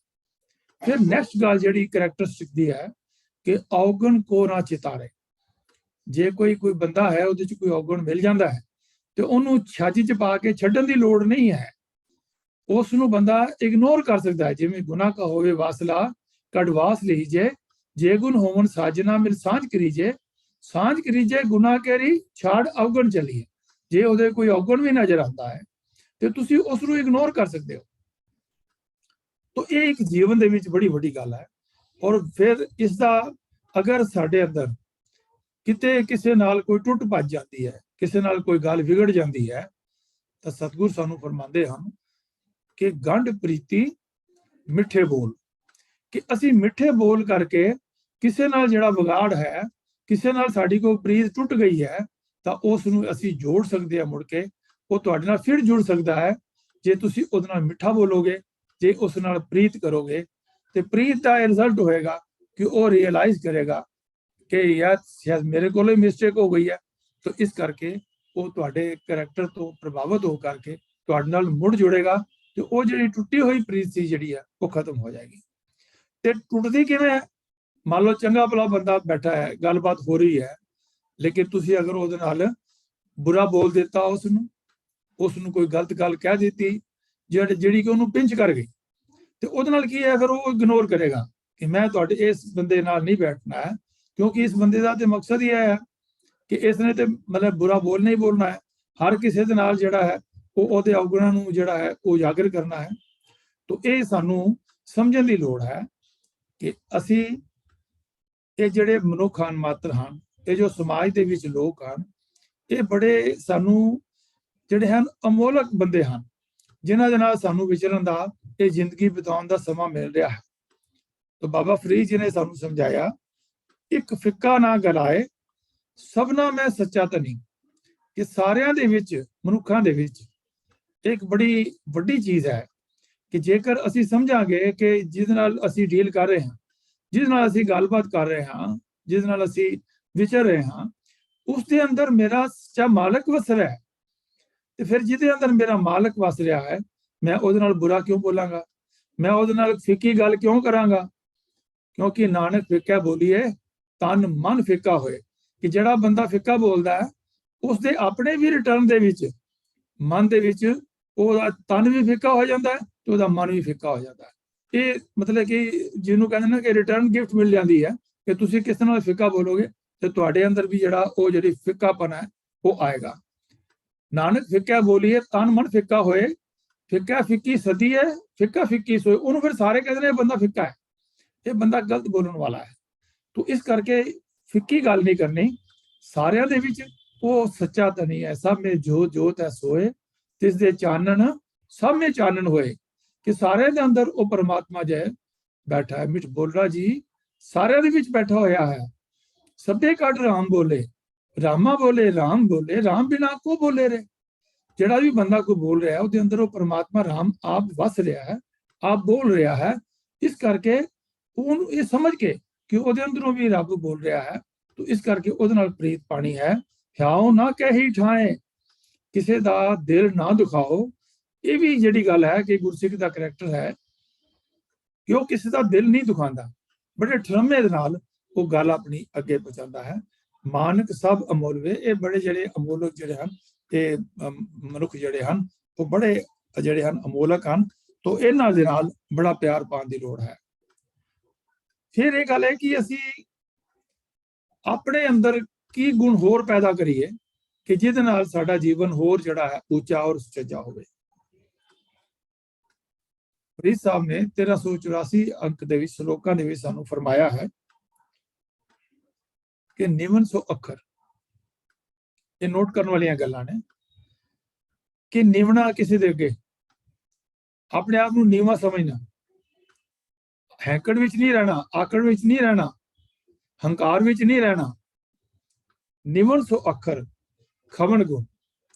फिर नैक्सट गल जी करैक्टरिस्टिक दी है कि औगण को ना चितारे। जे कोई बंदा है उहदे च कोई औगण मिल जाता है तो उन्होंने छज च पा के छड्डण दी लोड़ नहीं है, उसनों बंदा इग्नोर कर सकता है। जिवें गुनाह का होवे वासला कड़वास लीजे, जे गुण होवन साजना मिल सांझ करीजे। सांझ करीजे गुनाह करी छाड़ अवगण चलीए। जे उहदे कोई अवगण भी नजर आता है तो तुसी उसनों इग्नोर कर सकते हो। तो ये एक जीवन दे विच बड़ी वड्डी गल है। और फिर इसका अगर साडे अंदर किते किसे नाल कोई टुट भज जाती है, किसे नाल कोई गल बिगड़ जाती है, तो सतगुर सानू फरमांदे हन कि गंढ प्रीति मिठे बोल, कि असी मिठे बोल करके किसे नाल जिहड़ा विगाड़ है, किसे नाल साडी कोई प्रीत टुट गई है, तो उसनूं असी जोड़ सकते हैं। मुड़ के वो तुहाडे नाल फिर जुड़ सकता है जे तुसी उहदे नाल मिठा बोलोगे, जे उस नाल प्रीत करोगे। तो प्रीत का रिजल्ट होएगा कि वो रियलाइज करेगा कि यार शायद मेरे को मिस्टेक हो गई है। तो इस करके वो तुहाडे करैक्टर तो प्रभावित हो करके तुहाडे नाल मुड़ जुड़ेगा, तो वो जी टुटी हुई प्रीत सी जी है वो खत्म हो जाएगी। तो टुटती किवें है? मान लो चंगा भला बंदा बैठा है, गलबात हो रही है, लेकिन तुसी अगर उहदे नाल बुरा बोल देता, उसनूं कोई गलत गल कह दी जिहड़ी कि उहनूं पिंच कर गई, तो उहदे नाल की है, फिर वो इग्नोर करेगा कि मैं तुहाडे इस बंदे नाल नहीं बैठना है, क्योंकि इस बंदे का तो मकसद ही है कि इसने तो मतलब बुरा बोलना ही बोलना है। हर किसी दे नाल जिहड़ा है वो अवगुणां नूं जिहड़ा है वो उजागर करना है। तो ये सानू समझण दी लोड़ है कि असी ये जिहड़े मनुख हन मात्र हन, ये जो समाज दे विच लोग हन, ये बड़े सानू जिहड़े हन अमोलक बंदे हन, जिन्हां दे नाल सानू विचरण दा ये जिंदगी बिताउण दा समा मिल रहा है। तो बाबा फरीद जी ने सानू समझाया, एक फिक्का ना गलाए सबना मैं सच्चा धनी, कि सारियां दे विच मनुखां दे विच एक बड़ी वड्डी चीज़ है कि जेकर असी समझांगे कि जिस नाल असी डील कर रहे हैं, जिस नाल असी गलबात कर रहे हैं, जिस नाल असी विचर रहे हैं, उसके अंदर मेरा सच्चा मालक वस रहा है। तो फिर जिहदे अंदर मेरा मालक वस रहा है, मैं उहदे नाल बुरा क्यों बोलांगा, मैं उहदे नाल फिक्की गल क्यों करांगा? क्योंकि नानक फिक्का बोलिए तन मन फिक्का होए, ਕਿ ਜਿਹੜਾ ਬੰਦਾ ਫਿੱਕਾ ਬੋਲਦਾ ਹੈ ਉਸਦੇ ਆਪਣੇ ਵੀ ਰਿਟਰਨ ਦੇ ਵਿੱਚ ਮਨ ਦੇ ਵਿੱਚ ਉਹਦਾ ਤਨ ਵੀ ਫਿੱਕਾ ਹੋ ਜਾਂਦਾ ਹੈ ਤੇ ਉਹਦਾ ਮਨ ਵੀ ਫਿੱਕਾ ਹੋ ਜਾਂਦਾ ਹੈ। ਇਹ ਮਤਲਬ ਕਿ ਜਿਹਨੂੰ ਕਹਿੰਦੇ ਨੇ ਕਿ ਰਿਟਰਨ ਗਿਫਟ ਮਿਲ ਜਾਂਦੀ ਹੈ ਕਿ ਤੁਸੀਂ ਕਿਸ ਨਾਲ ਫਿੱਕਾ ਬੋਲੋਗੇ ਤੇ ਤੁਹਾਡੇ ਅੰਦਰ ਵੀ ਜਿਹੜਾ ਉਹ ਜਿਹੜੀ ਫਿੱਕਾਪਨ ਹੈ ਉਹ ਆਏਗਾ। ਨਾਨਕ ਫਿੱਕਾ ਬੋਲੀਏ ਤਨ ਮਨ ਫਿੱਕਾ ਹੋਏ, ਫਿੱਕਾ ਫਿੱਕੀ ਸਦੀ ਹੈ, ਫਿੱਕਾ ਫਿੱਕੀ ਸੋਏ। ਉਹਨੂੰ ਫਿਰ ਸਾਰੇ ਕਹਿੰਦੇ ਨੇ ਇਹ ਬੰਦਾ ਫਿੱਕਾ ਹੈ, ਇਹ ਬੰਦਾ ਗਲਤ ਬੋਲਣ ਵਾਲਾ ਹੈ। ਤੋ ਇਸ ਕਰਕੇ ਫਿੱਕੀ ਗੱਲ ਨਹੀਂ ਕਰਨੀ। ਸਾਰਿਆਂ ਦੇ ਵਿੱਚ ਉਹ ਸੱਚਾ ਧਨੀ ਹੈ, ਸਭ ਮੇ ਜੋਤ ਹੈ ਸੋਏ, ਤਿਸ ਦੇ ਚਾਨਣ ਸਭ ਮੇ ਚਾਨਣ ਹੋਏ, ਕਿ ਸਾਰਿਆਂ ਦੇ ਅੰਦਰ ਉਹ ਪਰਮਾਤਮਾ ਜੈ ਬੈਠਾ ਹੈ। ਮਿੱਠ ਬੋਲਣਾ ਜੀ ਸਾਰਿਆਂ ਦੇ ਵਿੱਚ ਬੈਠਾ ਹੋਇਆ ਹੈ। ਸਭੇ ਕੱਢ ਰਾਮ ਬੋਲੇ, ਰਾਮਾ ਬੋਲੇ, ਰਾਮ ਬੋਲੇ, ਰਾਮ ਬਿਨਾ ਕੋ ਬੋਲੇ ਰੇ। ਜਿਹੜਾ ਵੀ ਬੰਦਾ ਕੋਈ ਬੋਲ ਰਿਹਾ ਉਹਦੇ ਅੰਦਰ ਉਹ ਪਰਮਾਤਮਾ ਰਾਮ ਆਪ ਵਸ ਰਿਹਾ ਹੈ, ਆਪ ਬੋਲ ਰਿਹਾ ਹੈ। ਇਸ ਕਰਕੇ ਉਹਨੂੰ ਇਹ ਸਮਝ ਕੇ ਕਿ ਉਹਦੇ ਅੰਦਰੋਂ ਵੀ ਰੱਬ ਬੋਲ ਰਿਹਾ ਹੈ, ਤੋ ਇਸ ਕਰਕੇ ਉਹਦੇ ਨਾਲ ਪ੍ਰੀਤ ਪਾਣੀ ਹੈ। ਹਿਆਉ ਨਾ ਕਹੀ ਠਾਏ, ਕਿਸੇ ਦਾ ਦਿਲ ਨਾ ਦੁਖਾਓ। ਇਹ ਵੀ ਜਿਹੜੀ ਗੱਲ ਹੈ ਕਿ ਗੁਰਸਿੱਖ ਦਾ ਕਰੈਕਟਰ ਹੈ ਕਿ ਉਹ ਕਿਸੇ ਦਾ ਦਿਲ ਨਹੀਂ ਦੁਖਾਉਂਦਾ, ਬੜੇ ਠਰਮੇ ਦੇ ਨਾਲ ਉਹ ਗੱਲ ਆਪਣੀ ਅੱਗੇ ਪਹੁੰਚਾਉਂਦਾ ਹੈ। ਮਾਨਕ ਸਭ ਅਮੋਲਵੇ, ਇਹ ਬੜੇ ਜਿਹੜੇ ਅਮੋਲਕ ਜਿਹੜੇ ਹਨ ਤੇ ਮਨੁੱਖ ਜਿਹੜੇ ਹਨ ਉਹ ਬੜੇ ਜਿਹੜੇ ਹਨ ਅਮੋਲਕ ਹਨ। ਤੋ ਇਹਨਾਂ ਦੇ ਨਾਲ ਬੜਾ ਪਿਆਰ ਪਾਉਣ ਦੀ ਲੋੜ ਹੈ। ਫਿਰ ਇਹ ਗੱਲ ਹੈ ਕਿ ਅਸੀਂ ਆਪਣੇ ਅੰਦਰ ਕੀ ਗੁਣ ਹੋਰ ਪੈਦਾ ਕਰੀਏ ਕਿ ਜਿਹਦੇ ਨਾਲ ਸਾਡਾ ਜੀਵਨ ਹੋਰ ਜਿਹੜਾ ਹੈ ਉੱਚਾ ਔਰ ਸੁਚੱਜਾ ਹੋਵੇ। ਫਰੀਦ ਸਾਹਿਬ ਨੇ 1384 ਅੰਕ ਦੇ ਵਿੱਚ ਸ਼ਲੋਕਾਂ ਦੇ ਵਿੱਚ ਸਾਨੂੰ ਫਰਮਾਇਆ ਹੈ ਕਿ ਨਿਮਨ ਸੋ ਅੱਖਰ। ਇਹ ਨੋਟ ਕਰਨ ਵਾਲੀਆਂ ਗੱਲਾਂ ਨੇ ਕਿ ਨਿਮਣਾ ਕਿਸੇ ਦੇ ਅੱਗੇ ਆਪਣੇ ਆਪ ਨੂੰ ਨੀਵਾਂ ਸਮਝਣਾ, ਹੈਂਕੜ ਵਿੱਚ ਨਹੀਂ ਰਹਿਣਾ, ਆਕੜ ਵਿੱਚ ਨਹੀਂ ਰਹਿਣਾ, ਹੰਕਾਰ ਵਿੱਚ ਨਹੀਂ ਰਹਿਣਾ। ਨਿਮਨ ਸੋ ਅੱਖਰ ਖਵਨ ਗੁਣ।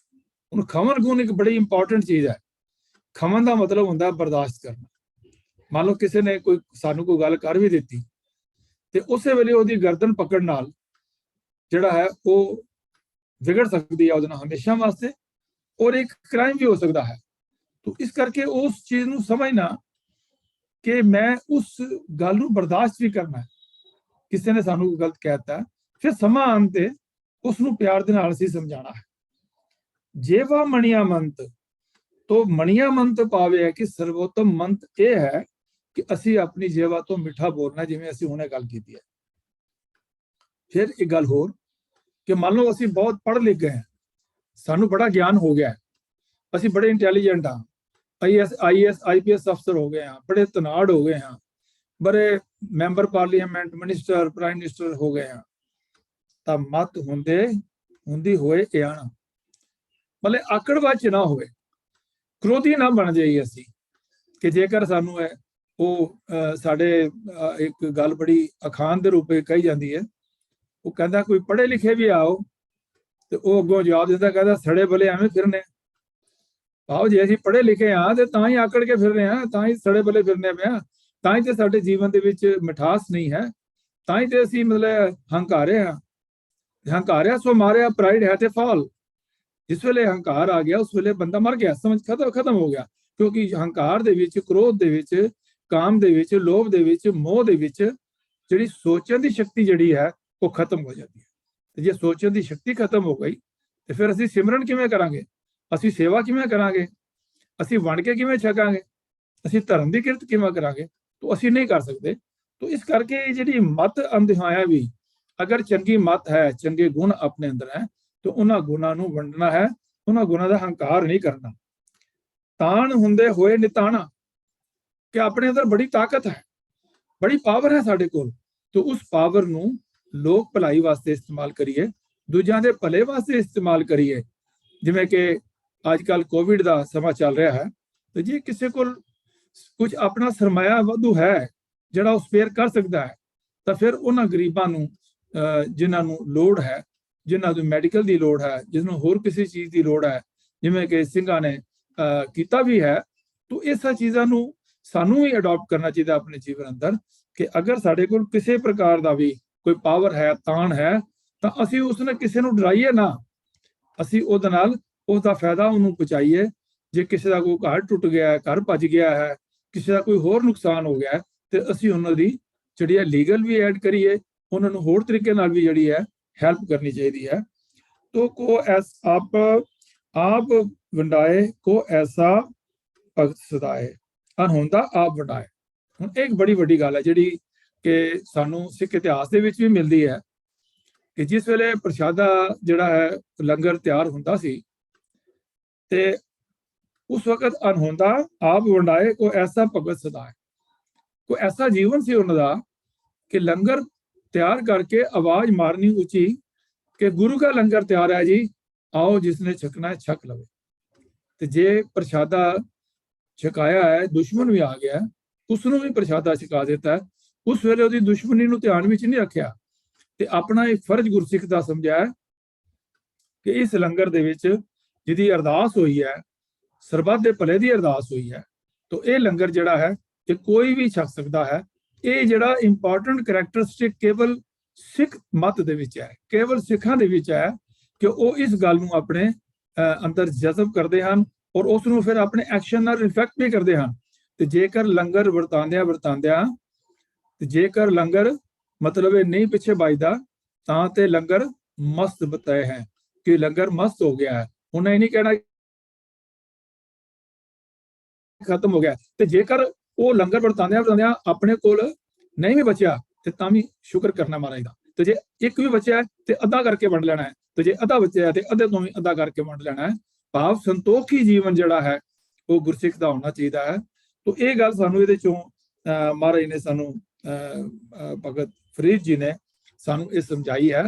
ਹੁਣ ਖਵਨ ਗੁਣ ਇੱਕ ਬੜੀ ਇੰਪੋਰਟੈਂਟ ਚੀਜ਼ ਹੈ। ਖਵਨ ਦਾ ਮਤਲਬ ਹੁੰਦਾ ਬਰਦਾਸ਼ਤ ਕਰਨਾ। ਮੰਨ ਲਓ ਕਿਸੇ ਨੇ ਸਾਨੂੰ ਕੋਈ ਗੱਲ ਕਰ ਵੀ ਦਿੱਤੀ ਤੇ ਉਸੇ ਵੇਲੇ ਉਹਦੀ ਗਰਦਨ ਪਕੜਨ ਨਾਲ ਜਿਹੜਾ ਹੈ ਉਹ ਵਿਗੜ ਸਕਦੀ ਹੈ ਉਹਦੇ ਨਾਲ ਹਮੇਸ਼ਾ ਵਾਸਤੇ, ਔਰ ਇੱਕ ਕ੍ਰਾਈਮ ਵੀ ਹੋ ਸਕਦਾ ਹੈ। ਤੋ ਇਸ ਕਰਕੇ ਉਸ ਚੀਜ਼ ਨੂੰ ਸਮਝਣਾ ਕਿ ਮੈਂ ਉਸ ਗੱਲ ਨੂੰ ਬਰਦਾਸ਼ਤ ਵੀ ਕਰਨਾ ਹੈ। ਕਿਸੇ ਨੇ ਸਾਨੂੰ ਗਲਤ ਕਹਿਤਾ, ਫਿਰ ਸਮਾਂ ਆਉਣ ਤੇ ਉਸ ਨੂੰ ਪਿਆਰ ਦੇ ਨਾਲ ਅਸੀਂ ਸਮਝਾਉਣਾ ਹੈ। ਜੇਵਾ ਮਣੀਆ ਮੰਤ, ਤੋ ਮਣੀਆ ਮੰਤ ਪਾਵੇ ਹੈ ਕਿ ਸਰਵੋਤਮ ਮੰਤ ਇਹ ਹੈ ਕਿ ਅਸੀਂ ਆਪਣੀ ਜੇਵਾ ਤੋਂ ਮਿੱਠਾ ਬੋਲਣਾ, ਜਿਵੇਂ ਅਸੀਂ ਹੁਣੇ ਗੱਲ ਕੀਤੀ ਹੈ। ਫਿਰ ਇੱਕ ਗੱਲ ਹੋਰ ਕਿ ਮੰਨ ਲਓ ਅਸੀਂ ਬਹੁਤ ਪੜ੍ਹ ਲਿਖ ਗਏ ਹਾਂ, ਸਾਨੂੰ ਬੜਾ ਗਿਆਨ ਹੋ ਗਿਆ, ਅਸੀਂ ਬੜੇ ਇੰਟੈਲੀਜੈਂਟ ਹਾਂ, IAS IPS ਅਫਸਰ ਹੋ ਗਏ ਹਾਂ, ਬੜੇ ਤਨਾੜ ਹੋ ਗਏ ਹਾਂ, ਬੜੇ member parliament, minister, prime minister ਹੋ ਗਏ ਹਾਂ। ਤਾਂ ਮਤ ਹੁੰਦੀ ਹੋਏ ਇਆਣਾ, ਮਤਲਬ ਆਕੜਵਾਚ ਨਾ ਹੋਵੇ, ਕ੍ਰੋਧੀ ਨਾ ਬਣ ਜਾਈਏ ਅਸੀਂ। ਕਿ ਜੇਕਰ ਸਾਨੂੰ ਹੈ ਉਹ ਸਾਡੇ ਇੱਕ ਗੱਲ ਬੜੀ ਅਖਾਣ ਦੇ ਰੂਪ ਵਿੱਚ ਕਹੀ ਜਾਂਦੀ ਹੈ। ਉਹ ਕਹਿੰਦਾ ਕੋਈ ਪੜ੍ਹੇ ਲਿਖੇ ਵੀ ਆਓ ਤੇ ਉਹ ਅੱਗੋਂ ਜਵਾਬ ਦਿੰਦਾ, ਕਹਿੰਦਾ ਸੜੇ ਭਲੇ ਐਵੇਂ ਫਿਰਨੇ। ਭਾਵ ਜੇ ਅਸੀਂ ਪੜ੍ਹੇ ਲਿਖੇ ਹਾਂ ਤੇ ਤਾਂ ਹੀ ਆਕੜ ਕੇ ਫਿਰ ਰਹੇ ਹਾਂ, ਤਾਂ ਹੀ ਸੜੇ ਭਲੇ ਫਿਰਨੇ ਪਏ ਹਾਂ, ਤਾਂ ਹੀ ਤੇ ਸਾਡੇ ਜੀਵਨ ਦੇ ਵਿੱਚ ਮਿਠਾਸ ਨਹੀਂ ਹੈ, ਤਾਂ ਹੀ ਤੇ ਅਸੀਂ ਮਤਲਬ ਹੰਕਾਰੇ ਹਾਂ। ਹੰਕਾਰਿਆ ਸੋ ਮਾਰਿਆ, ਪ੍ਰਾਈਡ ਹੈ ਤੇ ਫਾਲ। ਜਿਸ ਵੇਲੇ ਹੰਕਾਰ ਆ ਗਿਆ ਉਸ ਵੇਲੇ ਬੰਦਾ ਮਰ ਗਿਆ, ਸਮਝ ਖਤਮ ਹੋ ਗਿਆ। ਕਿਉਂਕਿ ਹੰਕਾਰ ਦੇ ਵਿੱਚ, ਕ੍ਰੋਧ ਦੇ ਵਿੱਚ, ਕਾਮ ਦੇ ਵਿੱਚ, ਲੋਭ ਦੇ ਵਿੱਚ, ਮੋਹ ਦੇ ਵਿੱਚ ਜਿਹੜੀ ਸੋਚਣ ਦੀ ਸ਼ਕਤੀ ਜਿਹੜੀ ਹੈ ਉਹ ਖਤਮ ਹੋ ਜਾਂਦੀ ਹੈ। ਤੇ ਜੇ ਸੋਚਣ ਦੀ ਸ਼ਕਤੀ ਖਤਮ ਹੋ ਗਈ ਤੇ ਫਿਰ ਅਸੀਂ ਸਿਮਰਨ ਕਿਵੇਂ ਕਰਾਂਗੇ, ਅਸੀਂ ਸੇਵਾ ਕਿਵੇਂ ਕਰਾਂਗੇ, ਅਸੀਂ ਵੰਡ ਕੇ ਕਿਵੇਂ ਛਕਾਂਗੇ, ਅਸੀਂ ਧਰਮ ਦੀ ਕਿਰਤ ਕਿਵੇਂ ਕਰਾਂਗੇ, ਤਾਂ ਅਸੀਂ ਨਹੀਂ ਕਰ ਸਕਦੇ। ਤਾਂ ਇਸ ਕਰਕੇ ਜਿਹੜੀ ਮਤ ਅੰਧਿਆਇਆ ਵੀ ਅਗਰ ਚੰਗੀ ਮਤ ਹੈ, ਚੰਗੇ ਗੁਣ ਆਪਣੇ ਅੰਦਰ ਹੈ, ਤਾਂ ਉਹਨਾਂ ਗੁਣਾਂ ਨੂੰ ਵੰਡਣਾ ਹੈ, ਉਹਨਾਂ ਗੁਣਾਂ ਦਾ ਹੰਕਾਰ ਨਹੀਂ ਕਰਨਾ। ਤਾਣ ਹੁੰਦੇ ਹੋਏ ਨਿਤਾਣਾ, ਕਿ ਆਪਣੇ ਅੰਦਰ ਬੜੀ ਤਾਕਤ ਹੈ, ਬੜੀ ਪਾਵਰ ਹੈ ਸਾਡੇ ਕੋਲ, ਤੇ ਉਸ ਪਾਵਰ ਨੂੰ ਲੋਕ ਭਲਾਈ ਵਾਸਤੇ ਇਸਤੇਮਾਲ ਕਰੀਏ, ਦੂਜਿਆਂ ਦੇ ਭਲੇ ਵਾਸਤੇ ਇਸਤੇਮਾਲ ਕਰੀਏ। ਜਿਵੇਂ ਕਿ ਅੱਜ ਕੱਲ ਕੋਵਿਡ ਦਾ ਸਮਾਂ ਚੱਲ ਰਿਹਾ ਹੈ, ਤੇ ਜੇ ਕਿਸੇ ਕੋਲ ਕੁਝ ਆਪਣਾ ਸਰਮਾਇਆ ਵਾਧੂ ਹੈ ਜਿਹੜਾ ਉਹ ਸਪੇਅਰ ਕਰ ਸਕਦਾ ਹੈ, ਤਾਂ ਫਿਰ ਉਹਨਾਂ ਗਰੀਬਾਂ ਨੂੰ ਜਿਨ੍ਹਾਂ ਨੂੰ ਲੋੜ ਹੈ, ਜਿਨ੍ਹਾਂ ਨੂੰ ਮੈਡੀਕਲ ਦੀ ਲੋੜ ਹੈ, ਜਿਸਨੂੰ ਹੋਰ ਕਿਸੇ ਚੀਜ਼ ਦੀ ਲੋੜ ਹੈ, ਜਿਵੇਂ ਕਿ ਸਿੰਘਾਂ ਨੇ ਕੀਤਾ ਵੀ ਹੈ, ਤਾਂ ਇਹ ਚੀਜ਼ਾਂ ਨੂੰ ਸਾਨੂੰ ਵੀ ਅਡਾਪਟ ਕਰਨਾ ਚਾਹੀਦਾ ਆਪਣੇ ਜੀਵਨ ਅੰਦਰ। ਕਿ ਅਗਰ ਸਾਡੇ ਕੋਲ ਕਿਸੇ ਪ੍ਰਕਾਰ ਦਾ ਵੀ ਕੋਈ ਪਾਵਰ ਹੈ, ਤਾਣ ਹੈ, ਤਾਂ ਅਸੀਂ ਉਸ ਨਾਲ ਕਿਸੇ ਨੂੰ ਡਰਾਈਏ ਨਾ, ਅਸੀਂ ਉਹਦੇ ਨਾਲ ਉਸਦਾ ਫਾਇਦਾ ਉਹਨੂੰ ਪਹੁੰਚਾਈਏ। ਜੇ ਕਿਸੇ ਦਾ ਕੋਈ ਘਰ ਟੁੱਟ ਗਿਆ ਹੈ, ਘਰ ਭੱਜ ਗਿਆ ਹੈ, ਕਿਸੇ ਦਾ ਕੋਈ ਹੋਰ ਨੁਕਸਾਨ ਹੋ ਗਿਆ ਹੈ, ਤੇ ਅਸੀਂ ਉਹਨਾਂ ਦੀ ਜਿਹੜੀ ਹੈ ਲੀਗਲ ਵੀ ਐਡ ਕਰੀਏ, ਉਹਨਾਂ ਨੂੰ ਹੋਰ ਤਰੀਕੇ ਨਾਲ ਵੀ ਜਿਹੜੀ ਹੈ हेल्प करनी चाहिए है। तो को ऐस आप वंडाए को ऐसा भगत सदाए, अनहोंदा आप वंडाए। ਹੁਣ एक बड़ी वड्डी गल है जिहड़ी कि सानू सिख इतिहास ਦੇ ਵਿੱਚ ਵੀ ਮਿਲਦੀ ਹੈ कि जिस वेले प्रशादा जिहड़ा है लंगर तैयार हुंदा सी ते उस वक्त अनहोंदा आप वंडाए को ऐसा भगत सदाए, कोई ऐसा जीवन सी उन्हां दा कि लंगर तैयार करके आवाज मारनी ऊंची कि गुरु का लंगर तैयार है जी, आओ जिसने छकना है छक लवे। ते जे प्रशादा छकाया है, दुश्मन भी आ गया, उसनों भी प्रशादा छका देता है, उस वेले उहदी दुश्मनी नूं ध्यान विच नहीं रखिया ते अपना एक फर्ज गुरसिख दा समझिया कि इस लंगर दे विच जिहदी अरदास हुई है, सरबत दे भले दी अरदास हुई है, तो ये लंगर जिहड़ा है ये कोई भी छक सकता है। ये जिहड़ा इंपॉर्टेंट करैक्टरिस्टिक केवल सिख मत दे विच है, केवल सिखां दे विच है कि वो इस गल नूं अपने अंदर जज़ब करते हैं और उस नूं फिर अपने एक्शन नाल रिफ्लैक्ट भी करते हैं। ते जेकर लंगर वरतांदियां जेकर लंगर मतलब नहीं पिछे बजदा तां ते लंगर मस्त बताए हैं कि लंगर मस्त हो गया है। उन्हें नहीं कहना खत्म हो गया, ते जेकर वो लंगर वरतांदियां अपने कोल नहीं भी बचिया ते तां भी शुक्र करना महाराज दा। ते जे एक भी बचिया ते अद्धा करके वंड लेना है, ते जे अद्धा बचिया ते अद्धे तो भी अद्धा करके वंड लेना है। भाव संतोखी जीवन जिहड़ा है वो गुरसिख दा होना चाहिए है। तो ये गल सानू इहदे चों महाराज ने सानू भगत फरीद जी ने सानू ये समझाई है।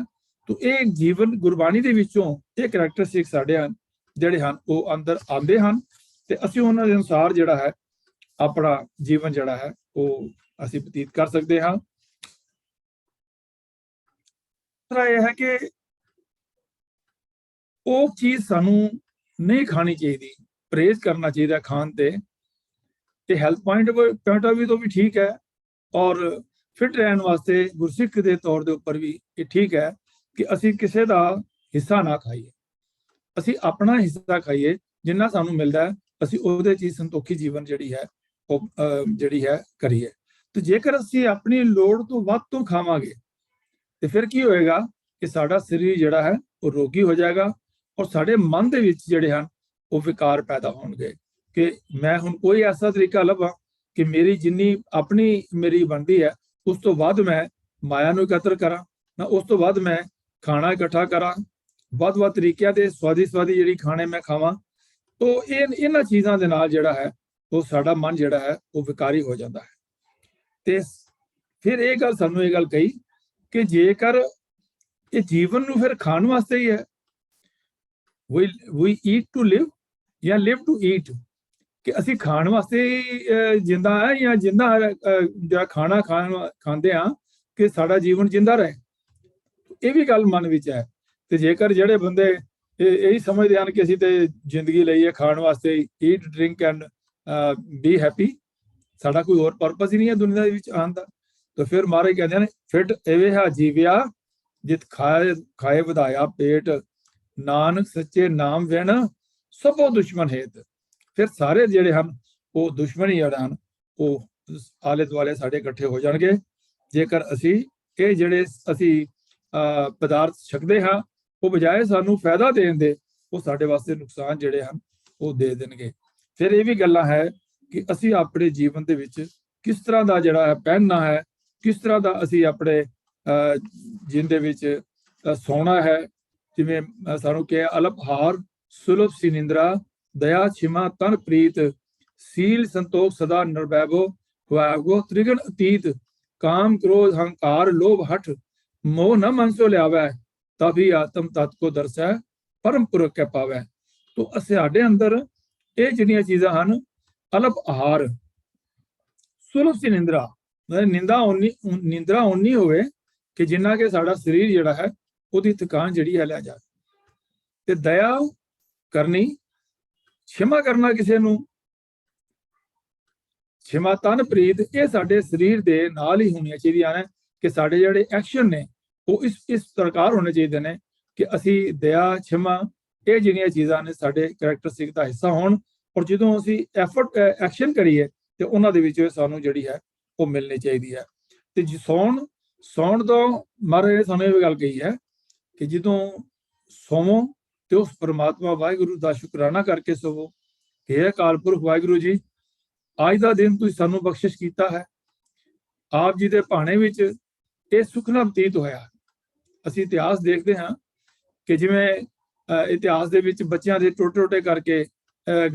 तो ये जीवन गुरबाणी दे विचों ये करैक्टरिस्टिक साडे हन जिहड़े हन वो अंदर आंदे हन ते असीं उन्हां दे अनुसार जिहड़ा है अपना जीवन जिहड़ा है वो असीं बतीत कर सकते हां। दूसरा यह है कि वो चीज़ सानू नहीं खानी चाहिए, परहेज करना चाहिए खाण ते हैल्थ पॉइंट ऑफ व्यू तो भी ठीक है और फिट रहने वास्ते गुरसिख के तौर के उपर भी ये ठीक है कि असी किसी का हिस्सा ना खाइए, असी अपना हिस्सा खाइए जिन्ना सानू मिलता है, असी उहदे च संतोखी जीवन जिहड़ी है वो जिहड़ी है करिए। तो जेकर असी अपनी लोड़ तो वध तो खावांगे तो फिर की होएगा कि साडा शरीर जिहड़ा है वो रोगी हो जाएगा और साडे मन दे विच जिहड़े हन वो विकार पैदा होणगे कि मैं हुण कोई ऐसा तरीका लभां कि मेरी जिन्नी अपनी मेरी बनती है उस तो वध मैं माया नूं एकत्र करां, ना उस तो वध मैं खाना इकट्ठा करां, वध तरीकिਆਂ ਦੇ स्वादी ਜਿਹੜੀ खाने मैं खावां। तो इन्हां चीज़ां दे नाल जिहड़ा है वो साडा मन जिहड़ा है वो विकारी हो जाता है। ते फिर ये गल सानू ये गल कही कि जेकर ये जीवन नूं फिर खाण वास्ते ही है, वी ईट टू लिव या लिव टू ईट, कि असी खाण वास्ते जिंदा है या जिंदा जो खाना खांदे हाँ कि साडा जीवन जिंदा रहे। ये भी गल मन विच है। ते जेकर जिहड़े बंदे यही समझते हैं कि असी ते जिंदगी लई है खाण वास्ते, eat drink and be happy, साडा कोई होर परपस ही नहीं है दुनिया दे विच आउण दा, तो फिर महाराज कहते हैं फिट एवे हा जीविया जित खाए वधाया पेट, नानक सच्चे नाम विण सबो दुश्मन हेत। फिर सारे जिहड़े हन वो दुश्मन ही जिहड़े हन वो आले दुआले साडे इकट्ठे हो जाणगे जेकर असी ये जिहड़े असी पदार्थ छकदे हां वो बजाए सानू फायदा देण दे वो साडे वास्ते नुकसान जिहड़े हन वो दे देणगे। फिर ये भी गल्लां है कि असी अपने जीवन दे विच किस तरह दा जिहड़ा है पहनना है, किस तरह दा असी अपने जिंदे विच सोना है, जिवें सानू कहे अलपहार सुलभ सिनिंद्रा दया छिमा तन प्रीत, सील संतोख सदा निर्वैभव वैभव त्रिगण अतीत, काम क्रोध हंकार लोभ हठ मोह न मन सो लियावै, तभी आत्म तत् को दर्शै परम पुरख कै पावै। तो साडे अंदर ये जिहड़ियां चीज़ां हन अलप आहार सुलभ सी निंद्रा, निंद्रा उन्नी होवे कि जिन्ना के साडा शरीर जिहड़ा है उहदी थकान जिहड़ी है लै जाए, ते दया करनी, क्षमा करना किसी नूं, क्षमा तन प्रीत, ये साडे शरीर दे नाल ही होणियां चाहीदियां ने कि साडे जिहड़े एक्शन ने वो इस प्रकार होने चाहिए ने कि असी दया क्षमा ये जिहड़ियां चीज़ां ने साडे करैक्टरिस्टिक दा हिस्सा होण और जदों असी एफर्ट एक्शन करिए ते उन्हां दे विच सानू जिहड़ी है वो मिलनी चाहिए है। ते सौण तो महाराज ने सानू ये गल कही है ਕਿ ਜਦੋਂ ਸੋਵੋ ਤੇ ਉਸ ਪਰਮਾਤਮਾ ਵਾਹਿਗੁਰੂ ਦਾ ਸ਼ੁਕਰਾਨਾ ਕਰਕੇ ਸੋਵੋ ਕਿ ਇਹ ਅਕਾਲ ਪੁਰਖ ਵਾਹਿਗੁਰੂ ਜੀ, ਅੱਜ ਦਾ ਦਿਨ ਤੁਸੀਂ ਸਾਨੂੰ ਬਖਸ਼ਿਸ਼ ਕੀਤਾ ਹੈ। ਆਪ ਜੀ ਦੇ ਭਾਣੇ ਵਿੱਚ ਇਹ ਸੁੱਖ ਨਾਲ ਬਤੀਤ ਹੋਇਆ। ਅਸੀਂ ਇਤਿਹਾਸ ਦੇਖਦੇ ਹਾਂ ਕਿ ਜਿਵੇਂ ਇਤਿਹਾਸ ਦੇ ਵਿੱਚ ਬੱਚਿਆਂ ਦੇ ਟੋਟੇ ਟੋਟੇ ਕਰਕੇ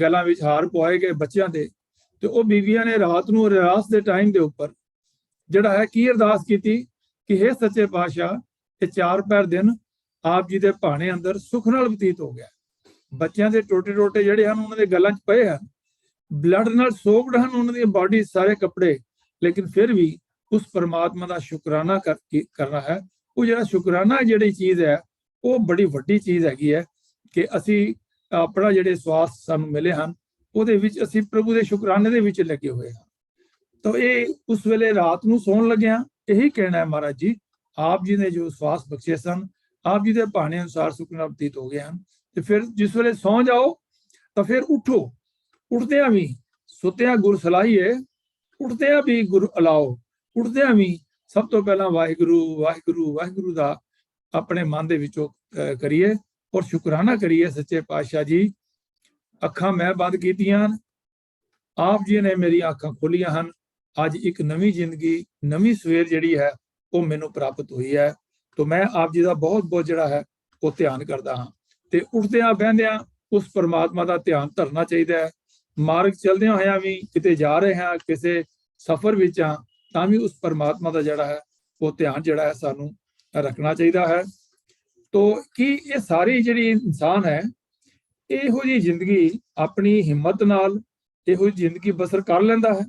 ਗਲਾਂ ਵਿੱਚ ਹਾਰ ਪਵਾਏ ਗਏ ਬੱਚਿਆਂ ਦੇ, ਤੇ ਉਹ ਬੀਬੀਆਂ ਨੇ ਰਾਤ ਨੂੰ ਅਰਦਾਸ ਦੇ ਟਾਈਮ ਦੇ ਉੱਪਰ ਜਿਹੜਾ ਹੈ ਕੀ ਅਰਦਾਸ ਕੀਤੀ ਕਿ ਹੇ ਸੱਚੇ ਪਾਤਸ਼ਾਹ, ਇਹ 4 ਪਹਿਰ ਦਿਨ ਆਪ ਜੀ ਦੇ ਭਾਣੇ ਅੰਦਰ ਸੁੱਖ ਨਾਲ ਬਤੀਤ ਹੋ ਗਿਆ। ਬੱਚਿਆਂ ਦੇ ਟੋਟੇ ਟੋਟੇ ਜਿਹੜੇ ਹਨ ਉਹਨਾਂ ਦੇ ਗਲਾਂ 'ਚ ਪਏ ਹਨ, ਬਲੱਡ ਨਾਲ ਸੋਕਡ ਹਨ ਉਹਨਾਂ ਦੀ ਬਾਡੀ, ਸਾਰੇ ਕੱਪੜੇ, ਲੇਕਿਨ ਫਿਰ ਵੀ ਉਸ ਪਰਮਾਤਮਾ ਦਾ ਸ਼ੁਕਰਾਨਾ ਕਰਨਾ ਹੈ। ਉਹ ਜਿਹੜਾ ਸ਼ੁਕਰਾਨਾ ਜਿਹੜੀ ਚੀਜ਼ ਹੈ ਉਹ ਬੜੀ ਵੱਡੀ ਚੀਜ਼ ਹੈਗੀ ਹੈ ਕਿ ਅਸੀਂ ਆਪਣਾ ਜਿਹੜੇ ਸਵਾਸ ਸਾਨੂੰ ਮਿਲੇ ਹਨ ਉਹਦੇ ਵਿੱਚ ਅਸੀਂ ਪ੍ਰਭੂ ਦੇ ਸ਼ੁਕਰਾਨੇ ਦੇ ਵਿੱਚ ਲੱਗੇ ਹੋਏ ਹਾਂ। ਤਾਂ ਇਹ ਉਸ ਵੇਲੇ ਰਾਤ ਨੂੰ ਸੌਣ ਲੱਗਿਆ ਇਹੀ ਕਹਿਣਾ ਹੈ ਮਹਾਰਾਜ ਜੀ, ਆਪ ਜੀ ਨੇ ਜੋ ਸਵਾਸ ਬਖਸ਼ੇ ਸਨ, ਆਪ ਜੀ ਦੇ ਭਾਣੇ ਅਨੁਸਾਰ ਸੁੱਖ ਨਾਲ ਬਤੀਤ ਹੋ ਗਏ ਹਨ। ਤੇ ਫਿਰ ਜਿਸ ਵੇਲੇ ਸੌ ਜਾਓ ਤਾਂ ਫਿਰ ਉਠੋ, ਉੱਠਦਿਆਂ ਵੀ ਸੁੱਤਿਆਂ ਗੁਰ ਸਲਾਹੀਏ, ਉੱਠਦਿਆਂ ਵੀ ਗੁਰ ਅਲਾਓ, ਉੱਠਦਿਆਂ ਵੀ ਸਭ ਤੋਂ ਪਹਿਲਾਂ ਵਾਹਿਗੁਰੂ ਵਾਹਿਗੁਰੂ ਵਾਹਿਗੁਰੂ ਦਾ ਆਪਣੇ ਮਨ ਦੇ ਵਿੱਚੋਂ ਕਰੀਏ ਔਰ ਸ਼ੁਕਰਾਨਾ ਕਰੀਏ। ਸੱਚੇ ਪਾਤਸ਼ਾਹ ਜੀ, ਅੱਖਾਂ ਮੈਂ ਬੰਦ ਕੀਤੀਆਂ, ਆਪ ਜੀ ਨੇ ਮੇਰੀਆਂ ਅੱਖਾਂ ਖੋਲੀਆਂ ਹਨ। ਅੱਜ ਇੱਕ ਨਵੀਂ ਜ਼ਿੰਦਗੀ, ਨਵੀਂ ਸਵੇਰ ਜਿਹੜੀ ਹੈ ਉਹ ਮੈਨੂੰ ਪ੍ਰਾਪਤ ਹੋਈ ਹੈ। ਤਾਂ ਮੈਂ ਆਪ ਜੀ ਦਾ ਬਹੁਤ ਬਹੁਤ ਜਿਹੜਾ ਹੈ ਉਹ ਧਿਆਨ ਕਰਦਾ ਹਾਂ। ਤੇ ਉੱਠਦਿਆਂ ਬਹਿੰਦਿਆਂ ਉਸ ਪਰਮਾਤਮਾ ਦਾ ਧਿਆਨ ਧਰਨਾ ਚਾਹੀਦਾ ਹੈ। ਮਾਰਗ ਚਲਦਿਆਂ ਹੋਇਆਂ ਵੀ ਕਿਤੇ ਜਾ ਰਹੇ ਹਾਂ, ਕਿਸੇ ਸਫ਼ਰ ਵਿੱਚ ਹਾਂ, ਤਾਂ ਵੀ ਉਸ ਪਰਮਾਤਮਾ ਦਾ ਜਿਹੜਾ ਹੈ ਉਹ ਧਿਆਨ ਜਿਹੜਾ ਹੈ ਸਾਨੂੰ ਰੱਖਣਾ ਚਾਹੀਦਾ ਹੈ। ਤੋ ਕੀ ਇਹ ਸਾਰੀ ਜਿਹੜੀ ਇਨਸਾਨ ਹੈ ਇਹੋ ਜਿਹੀ ਜ਼ਿੰਦਗੀ ਆਪਣੀ ਹਿੰਮਤ ਨਾਲ ਇਹੋ ਜਿਹੀ ਜ਼ਿੰਦਗੀ ਬਸਰ ਕਰ ਲੈਂਦਾ ਹੈ?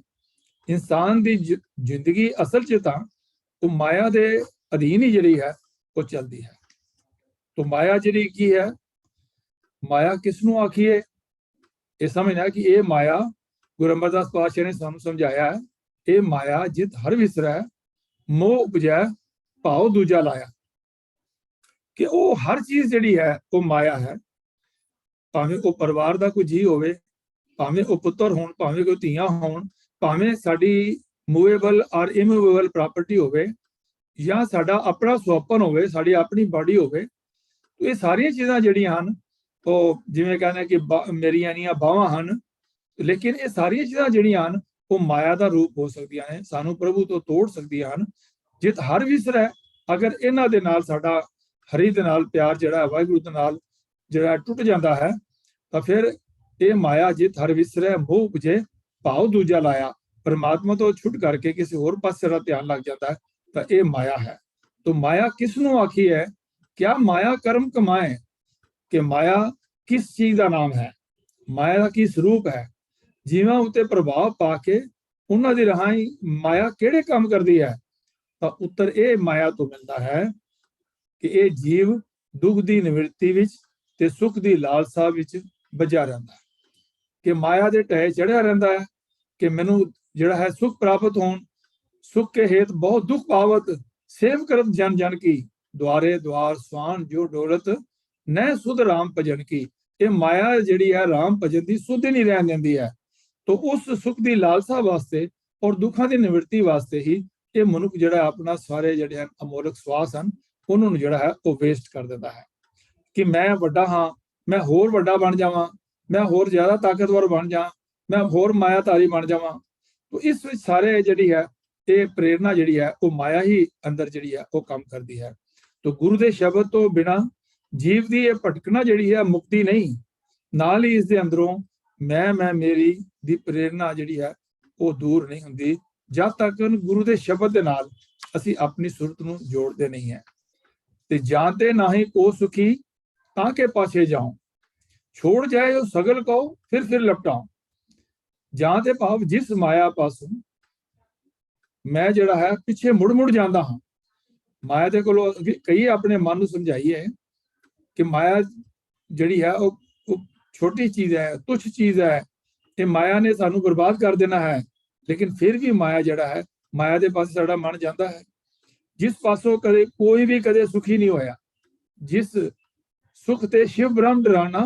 ਇਨਸਾਨ ਦੀ ਜ਼ਿੰਦਗੀ ਅਸਲ 'ਚ ਤਾਂ ਉਹ ਮਾਇਆ ਦੇ ਅਧੀਨ ਹੀ ਜਿਹੜੀ ਹੈ ਉਹ ਚੱਲਦੀ ਹੈ। ਤੋ ਮਾਇਆ ਜਿਹੜੀ ਕੀ ਹੈ, ਮਾਇਆ ਕਿਸ ਨੂੰ ਆਖੀਏ? ਇਹ ਸਮਝਣਾ ਕਿ ਇਹ ਮਾਇਆ, ਗੁਰੂ ਅਮਰਦਾਸ ਪਾਤਸ਼ਾਹ ਨੇ ਸਾਨੂੰ ਸਮਝਾਇਆ ਹੈ, ਇਹ ਮਾਇਆ ਜਿਤ ਹਰ ਵਿਸਰੈ, ਮੋਹ ਉਪਜੈ ਭਾਉ ਦੂਜਾ ਲਾਇਆ। ਕਿ ਉਹ ਹਰ ਚੀਜ਼ ਜਿਹੜੀ ਹੈ ਉਹ ਮਾਇਆ ਹੈ। ਭਾਵੇਂ ਉਹ ਪਰਿਵਾਰ ਦਾ ਕੋਈ ਜੀ ਹੋਵੇ, ਭਾਵੇਂ ਉਹ ਪੁੱਤਰ ਹੋਣ, ਭਾਵੇਂ ਕੋਈ ਧੀਆਂ ਹੋਣ, ਭਾਵੇਂ ਸਾਡੀ ਮੂਵੇਬਲ ਔਰ ਇਮੂਵੇਬਲ ਪ੍ਰਾਪਰਟੀ ਹੋਵੇ, ਜਾਂ ਸਾਡਾ ਆਪਣਾ ਸੁਪਨ ਹੋਵੇ, ਸਾਡੀ ਆਪਣੀ ਬਾਡੀ ਹੋਵੇ, ਇਹ ਸਾਰੀਆਂ ਚੀਜ਼ਾਂ ਜਿਹੜੀਆਂ ਹਨ ਉਹ ਜਿਵੇਂ ਕਹਿੰਦੇ ਕਿ ਮੇਰੀਆਂ ਨੀਆਂ ਬਾਹਾਂ ਹਨ, ਲੇਕਿਨ ਇਹ ਸਾਰੀਆਂ ਚੀਜ਼ਾਂ ਜਿਹੜੀਆਂ ਹਨ ਉਹ ਮਾਇਆ ਦਾ ਰੂਪ ਹੋ ਸਕਦੀਆਂ ਨੇ, ਸਾਨੂੰ ਪ੍ਰਭੂ ਤੋਂ ਤੋੜ ਸਕਦੀਆਂ ਹਨ। ਜਿਤ ਹਰ ਵਿਸਰੈ, ਅਗਰ ਇਹਨਾਂ ਦੇ ਨਾਲ ਸਾਡਾ ਹਰੀ ਦੇ ਨਾਲ ਪਿਆਰ ਜਿਹੜਾ ਹੈ, ਵਾਹਿਗੁਰੂ ਦੇ ਨਾਲ ਜਿਹੜਾ ਟੁੱਟ ਜਾਂਦਾ ਹੈ, ਤਾਂ ਫਿਰ ਇਹ ਮਾਇਆ ਜਿਤ ਹਰ ਵਿਸਰੈ ਮੋਹ ਉਪਜੇ ਭਾਉ ਦੂਜਾ ਲਾਇਆ, ਪਰਮਾਤਮਾ ਤੋਂ ਛੁੱਟ ਕਰਕੇ ਕਿਸੇ ਹੋਰ ਪਾਸੇ ਦਾ ਧਿਆਨ ਲੱਗ ਜਾਂਦਾ ਹੈ, ਤਾਂ ਇਹ ਮਾਇਆ ਹੈ। ਤਾਂ ਮਾਇਆ ਕਿਸ ਨੂੰ ਆਖੀ ਹੈ? ਕਿਆ ਮਾਇਆ ਕਰਮ ਕਮਾਏ? ਕਿ ਮਾਇਆ ਕਿਸ ਚੀਜ਼ ਦਾ ਨਾਮ ਹੈ, ਮਾਇਆ ਦਾ ਕੀ ਸਰੂਪ ਹੈ, ਜੀਵਾਂ ਉੱਤੇ ਪ੍ਰਭਾਵ ਪਾ ਕੇ ਉਹਨਾਂ ਦੀ ਰਾਹੀਂ ਮਾਇਆ ਕਿਹੜੇ ਕੰਮ ਕਰਦੀ ਹੈ? ਤਾਂ ਉੱਤਰ ਇਹ ਮਾਇਆ ਤੋਂ ਮਿਲਦਾ ਹੈ ਕਿ ਇਹ ਜੀਵ ਦੁੱਖ ਦੀ ਨਿਵਰਤੀ ਵਿੱਚ ਤੇ ਸੁੱਖ ਦੀ ਲਾਲਸਾ ਵਿੱਚ ਬੱਝਾ ਰਹਿੰਦਾ ਹੈ, ਕਿ ਮਾਇਆ ਦੇ ਢਹਿ ਚੜਿਆ ਰਹਿੰਦਾ ਹੈ ਕਿ ਮੈਨੂੰ ਜਿਹੜਾ ਹੈ ਸੁੱਖ ਪ੍ਰਾਪਤ ਹੋਣ। ਸੁੱਖ ਕੇ ਹੇਤ ਬਹੁਤ ਦੁੱਖ ਪਾਵਤ, ਸੇਵ ਕਰਤ ਜਨ ਜਨ ਕੀ, ਦੁਆਰੇ ਦੁਆਰ ਸਵਾਨ ਜੋ ਡੋਲਤ, ਨੈ ਸੁਧ ਰਾਮ ਭਜਨ ਕੀ। ਇਹ ਮਾਇਆ ਜਿਹੜੀ ਹੈ ਰਾਮ ਭਜਨ ਦੀ ਸੁਧ ਹੀ ਨਹੀਂ ਰਹਿਣ ਦਿੰਦੀ ਹੈ। ਤਾਂ ਉਸ ਸੁੱਖ ਦੀ ਲਾਲਸਾ ਵਾਸਤੇ ਔਰ ਦੁੱਖਾਂ ਦੀ ਨਿਵਰਤੀ ਵਾਸਤੇ ਹੀ ਇਹ ਮਨੁੱਖ ਜਿਹੜਾ ਆਪਣਾ ਸਾਰੇ ਜਿਹੜੇ ਹਨ ਅਮੋਲਕ ਸਵਾਸ ਹਨ ਉਹਨਾਂ ਨੂੰ ਜਿਹੜਾ ਹੈ ਉਹ ਵੇਸਟ ਕਰ ਦਿੰਦਾ ਹੈ ਕਿ ਮੈਂ ਵੱਡਾ ਹਾਂ, ਮੈਂ ਹੋਰ ਵੱਡਾ ਬਣ ਜਾਵਾਂ, ਮੈਂ ਹੋਰ ਜ਼ਿਆਦਾ ਤਾਕਤਵਰ ਬਣ ਜਾਵਾਂ, ਮੈਂ ਹੋਰ ਮਾਇਆਧਾਰੀ ਬਣ ਜਾਵਾਂ। ਤਾਂ ਇਸ ਵਿੱਚ ਸਾਰੇ ਜਿਹੜੀ ਹੈ ਇਹ ਪ੍ਰੇਰਨਾ ਜਿਹੜੀ ਹੈ ਉਹ ਮਾਇਆ ਹੀ ਅੰਦਰ ਜਿਹੜੀ ਹੈ ਉਹ ਕੰਮ ਕਰਦੀ ਹੈ। ਤਾਂ ਗੁਰੂ ਦੇ ਸ਼ਬਦ ਤੋਂ ਬਿਨਾਂ ਜੀਵ ਦੀ ਇਹ ਭਟਕਣਾ ਜਿਹੜੀ ਹੈ ਮੁਕਤੀ ਨਹੀਂ, ਨਾਲ ਹੀ ਇਸ ਦੇ ਅੰਦਰੋਂ ਮੈਂ ਮੇਰੀ ਦੀ ਪ੍ਰੇਰਨਾ ਜਿਹੜੀ ਹੈ ਉਹ ਦੂਰ ਨਹੀਂ ਹੁੰਦੀ, ਜਦ ਤੱਕ ਗੁਰੂ ਦੇ ਸ਼ਬਦ ਦੇ ਨਾਲ ਅਸੀਂ ਆਪਣੀ ਸੁਰਤ ਨੂੰ ਜੋੜਦੇ ਨਹੀਂ ਹੈ। ਤੇ ਜਾਣਦੇ ਨਹੀਂ ਕੋ ਸੁਖੀ ਤਾਂ ਕੇ ਪਾਛੇ ਜਾਓ, ਛੋੜ ਜਾਏ ਉਹ ਸਗਲ ਕਹੋ ਫਿਰ ਲਪਟਾਓ। ਜਾਂ ਤੇ ਭਾਵ ਜਿਸ ਮਾਇਆ ਪਾਸੋਂ ਮੈਂ ਜਿਹੜਾ ਹੈ ਪਿੱਛੇ ਮੁੜ ਜਾਂਦਾ ਹਾਂ, ਮਾਇਆ ਦੇ ਕੋਲੋਂ ਕਈ ਆਪਣੇ ਮਨ ਨੂੰ ਸਮਝਾਈਏ ਕਿ ਮਾਇਆ ਜਿਹੜੀ ਹੈ ਉਹ ਛੋਟੀ ਚੀਜ਼ ਹੈ, ਤੁੱਛ ਚੀਜ਼ ਹੈ, ਇਹ ਮਾਇਆ ਨੇ ਸਾਨੂੰ ਬਰਬਾਦ ਕਰ ਦੇਣਾ ਹੈ। ਲੇਕਿਨ ਫਿਰ ਵੀ ਮਾਇਆ ਜਿਹੜਾ ਹੈ, ਮਾਇਆ ਦੇ ਪਾਸੇ ਸਾਡਾ ਮਨ ਜਾਂਦਾ ਹੈ, ਜਿਸ ਪਾਸੋਂ ਕਦੇ ਕੋਈ ਵੀ ਕਦੇ ਸੁਖੀ ਨਹੀਂ ਹੋਇਆ। ਜਿਸ ਸੁਖ ਤੇ ਸ਼ਿਵ ਬ੍ਰਹਮ ਡਰਾਣਾ,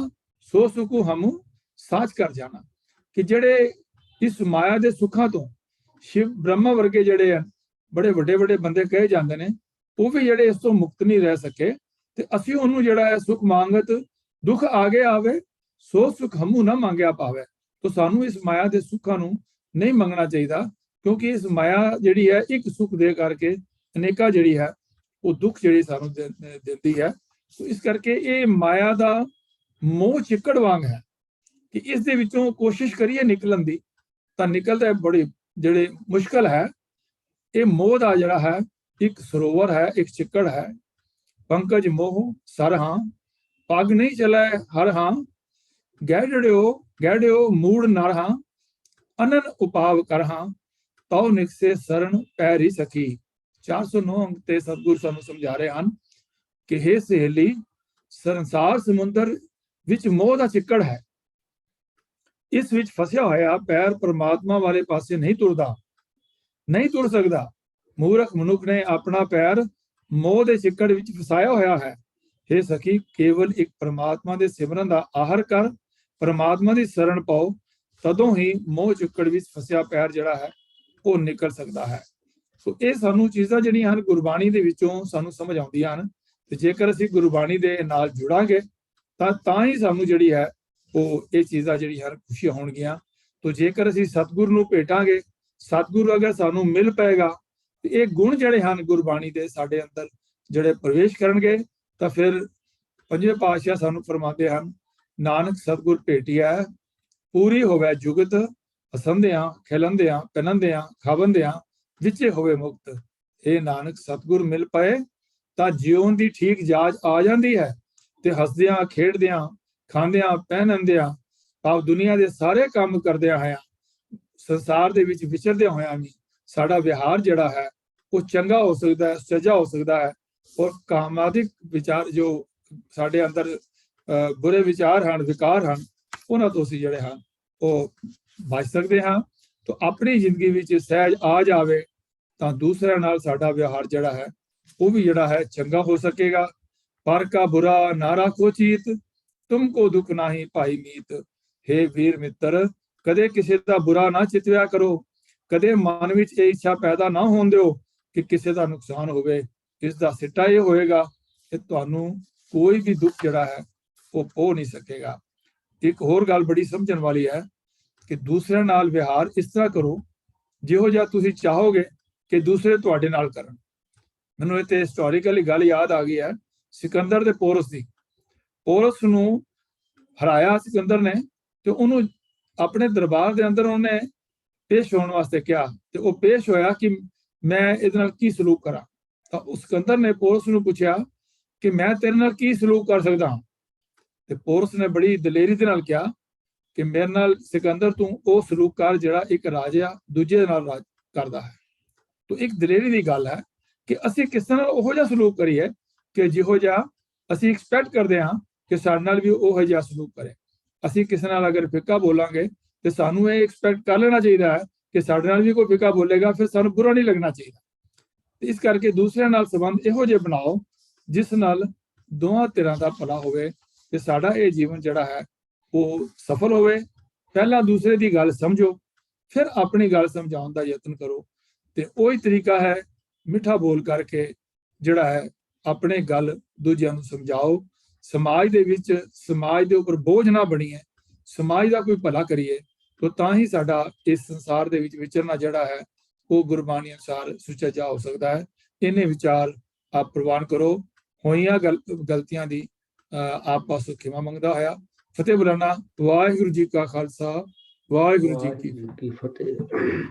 ਸੋ ਸੁਖੂ ਹਮੂ ਸਾਚ ਕਰ ਜਾਣਾ। ਕਿ ਜਿਹੜੇ ਇਸ ਮਾਇਆ ਦੇ ਸੁੱਖਾਂ ਤੋਂ ਸ਼ਿਵ ਬ੍ਰਹਮਾ ਵਰਗੇ ਜਿਹੜੇ ਹਨ ਬੜੇ ਵੱਡੇ ਬੰਦੇ ਕਹੇ ਜਾਂਦੇ ਨੇ, ਉਹ ਵੀ ਜਿਹੜੇ ਇਸ ਤੋਂ ਮੁਕਤ ਨਹੀਂ ਰਹਿ ਸਕੇ। ਤੇ ਅਸੀਂ ਉਹਨੂੰ ਜਿਹੜਾ ਹੈ ਸੁਖ ਮੰਗਤ ਦੁੱਖ ਆਗੇ ਆਵੇ, ਸੋ ਸੁਖ ਹਮੂ ਨਾ ਮੰਗਿਆ ਪਾਵੇ। ਤਾਂ ਸਾਨੂੰ ਇਸ ਮਾਇਆ ਦੇ ਸੁੱਖਾਂ ਨੂੰ ਨਹੀਂ ਮੰਗਣਾ ਚਾਹੀਦਾ, ਕਿਉਂਕਿ ਇਸ ਮਾਇਆ ਜਿਹੜੀ ਹੈ ਇੱਕ ਸੁੱਖ ਦੇ ਕਰਕੇ ਅਨੇਕਾਂ ਜਿਹੜੀ ਹੈ ਉਹ ਦੁੱਖ ਜਿਹੜੀ ਸਾਨੂੰ ਦਿੰਦੀ ਹੈ। ਸੋ ਇਸ ਕਰਕੇ ਇਹ ਮਾਇਆ ਦਾ ਮੋਹ ਚਿੱਕੜ ਵਾਂਗ ਹੈ ਕਿ ਇਸ ਦੇ ਵਿੱਚੋਂ ਕੋਸ਼ਿਸ਼ ਕਰੀਏ ਨਿਕਲਣ ਦੀ ਤਾਂ ਨਿਕਲਦਾ ਬੜੀ ਜਿਹੜੇ ਮੁਸ਼ਕਲ ਹੈ। ਇਹ ਮੋਹ ਦਾ ਜਿਹੜਾ ਹੈ ਇੱਕ ਸਰੋਵਰ ਹੈ, ਇੱਕ ਚਿੱਕੜ ਹੈ। ਪੰਕਜ ਮੋਹ ਸਰ ਹਾਂ, ਪੱਗ ਨਹੀਂ ਚਲੇ ਹਰ ਹਾਂ, ਗਹਿੜਿਓ ਮੂੜ ਨਰ ਹਾਂ, ਅਨਨ ਉਪਾਵ ਕਰ ਹਾਂ, ਤਉ ਨਿਕਸੇ ਸਰਣ ਪੈਰੀ ਸਖੀ। 409 ਅੰਕ ਤੇ ਸਤਿਗੁਰ ਸਾਨੂੰ ਸਮਝਾ ਰਹੇ ਹਨ ਕਿ ਹੇ ਸਹੇਲੀ, ਸੰਸਾਰ ਸਮੁੰਦਰ ਵਿੱਚ ਮੋਹ ਦਾ ਚਿੱਕੜ ਹੈ। ਇਸ ਵਿੱਚ ਫਸਿਆ ਹੋਇਆ ਪੈਰ ਪਰਮਾਤਮਾ ਵਾਲੇ ਪਾਸੇ ਨਹੀਂ ਤੁਰਦਾ, ਨਹੀਂ ਤੁਰ ਸਕਦਾ। ਮੂਰਖ ਮਨੁੱਖ ਨੇ ਆਪਣਾ ਪੈਰ ਮੋਹ ਦੇ ਚਿੱਕੜ ਵਿੱਚ ਫਸਾਇਆ ਹੋਇਆ ਹੈ। ਹੇ ਸਖੀ, ਕੇਵਲ ਇੱਕ ਪਰਮਾਤਮਾ ਦੇ ਸਿਮਰਨ ਦਾ ਆਹਰ ਕਰ, ਪਰਮਾਤਮਾ ਦੀ ਸ਼ਰਨ ਪਾਓ, ਤਦੋਂ ਹੀ ਮੋਹ ਚਿੱਕੜ ਵਿੱਚ ਫਸਿਆ ਪੈਰ ਜਿਹੜਾ ਹੈ ਉਹ ਨਿਕਲ ਸਕਦਾ ਹੈ। ਸੋ ਇਹ ਸਾਨੂੰ ਚੀਜ਼ਾਂ ਜਿਹੜੀਆਂ ਹਨ ਗੁਰਬਾਣੀ ਦੇ ਵਿੱਚੋਂ ਸਾਨੂੰ ਸਮਝ ਆਉਂਦੀਆਂ ਹਨ, ਤੇ ਜੇਕਰ ਅਸੀਂ ਗੁਰਬਾਣੀ ਦੇ ਨਾਲ ਜੁੜਾਂਗੇ ਤਾਂ ਹੀ ਸਾਨੂੰ ਜਿਹੜੀ ਹੈ ਉਹ ਇਹ ਚੀਜ਼ਾਂ ਜਿਹੜੀਆਂ ਖੁਸ਼ੀਆਂ ਹੋਣਗੀਆਂ। तो जेकर असीं सतगुरु नूं भेटांगे, सतगुरु अगर सानूं मिल पाएगा तो ये गुण जिहड़े हन गुरबाणी दे साडे अंदर जिहड़े प्रवेश करनगे, तां फिर पंजवें पातशाह सानूं फरमाते हन, नानक सतगुर भेटिया पूरी होवे जुगत, हसंदियां खिलंदियां पहनंदियां खावंदियां विचे होवे मुक्त। हे नानक सतगुर मिल पाए तां जीवन दी ठीक जाच आ जांदी है, ते हसदियां खेडदियां खांदियां पहनंदियां भाव दुनिया के सारे काम करदियां होया संसार दे विच विचरदियां होया भी साडा विहार जिहड़ा है वो चंगा हो सकता है, सजा हो सकता है, और कामादिक विचार जो साडे अंदर बुरे विचार हैं विकार हैं उन्हां तों असीं जिहड़े हैं वो बच सकते हैं। तो अपनी जिंदगी विच सहज आ जावे तां दूसरे नाल साडा व्यवहार जिहड़ा है वो भी जिहड़ा है चंगा हो सकेगा। पर का बुरा ना राखो चीत, तुमको दुख नाही भाई मीत। हे वीर मित्र, कदे किसी का बुरा ना चितविया करो, कदे मन विच ये इच्छा पैदा ना होण दिओ कि किसी का नुकसान होवे। इसका सिट्टा ये होएगा कि तुहानू कोई भी दुख जिहड़ा है वो पो नहीं सकेगा। एक होर गल बड़ी समझण वाली है कि दूसरे नाल व्यवहार इस तरह करो जिहो जिहा तुसीं चाहोगे कि दूसरे तुहाडे नाल करन। मैनूं इत्थे हिस्टोरिकली गल याद आ गई है सिकंदर ते पोरस दी। पोरस नूं हराया सिकंदर ने ते उन्होंने अपने दरबार के अंदर उन्हें पेश होने वास्ते कहा, तो वह पेश होया कि मैं इहदे नाल की सलूक करा। तो उस सिकंदर ने पोरस नूं पूछया कि मैं तेरे नाल की सलूक कर सकदा हां। ते पोरस ने बड़ी दलेरी दे नाल कहा कि मेरे नाल सिकंदर तू वो सलूक कर जिहड़ा एक राजा दूजे नाल राज करदा है। तो एक दलेरी दी गल है कि असीं किस नाल ओहो जिहा सलूक करिए कि जिहो जिहा असीं एक्सपैक्ट करदे हां कि साडे नाल भी ओहो जिहा सलूक करे। असीं किसी नाल अगर फिक्का बोलांगे तो सानू ये एक्सपैक्ट कर लेना चाहिए है कि साडे नाल भी कोई फिक्का बोलेगा, फिर सानू बुरा नहीं लगना चाहिए। तो इस करके दूसरे नाल संबंध इहो जिहे बनाओ जिस नाल दोवां धिरां दा भला होवे ते साडा ये जीवन जिहड़ा है वो सफल होवे। पहला दूसरे की गल समझो, फिर अपनी गल समझाउण दा यतन करो। ते ओही तरीका है मिठा बोल करके जिहड़ा है अपने गल दूजिआं नूं समझाओ। समाज दे विच समाज दे उपर बोझ ना बणीए, समाज का कोई भला करिए, तो तां ही साडा इस संसार दे विच विचरना जिहड़ा है वो गुरबाणी अनुसार सुचेजा हो सकता है। इन्हें विचार आप प्रवान करो। होइयां गलतियां दी आप पासों खिमा मंगदा होया फतेह बुलाना। वाहिगुरू जी का खालसा वाहिगुरू जी की फतेह।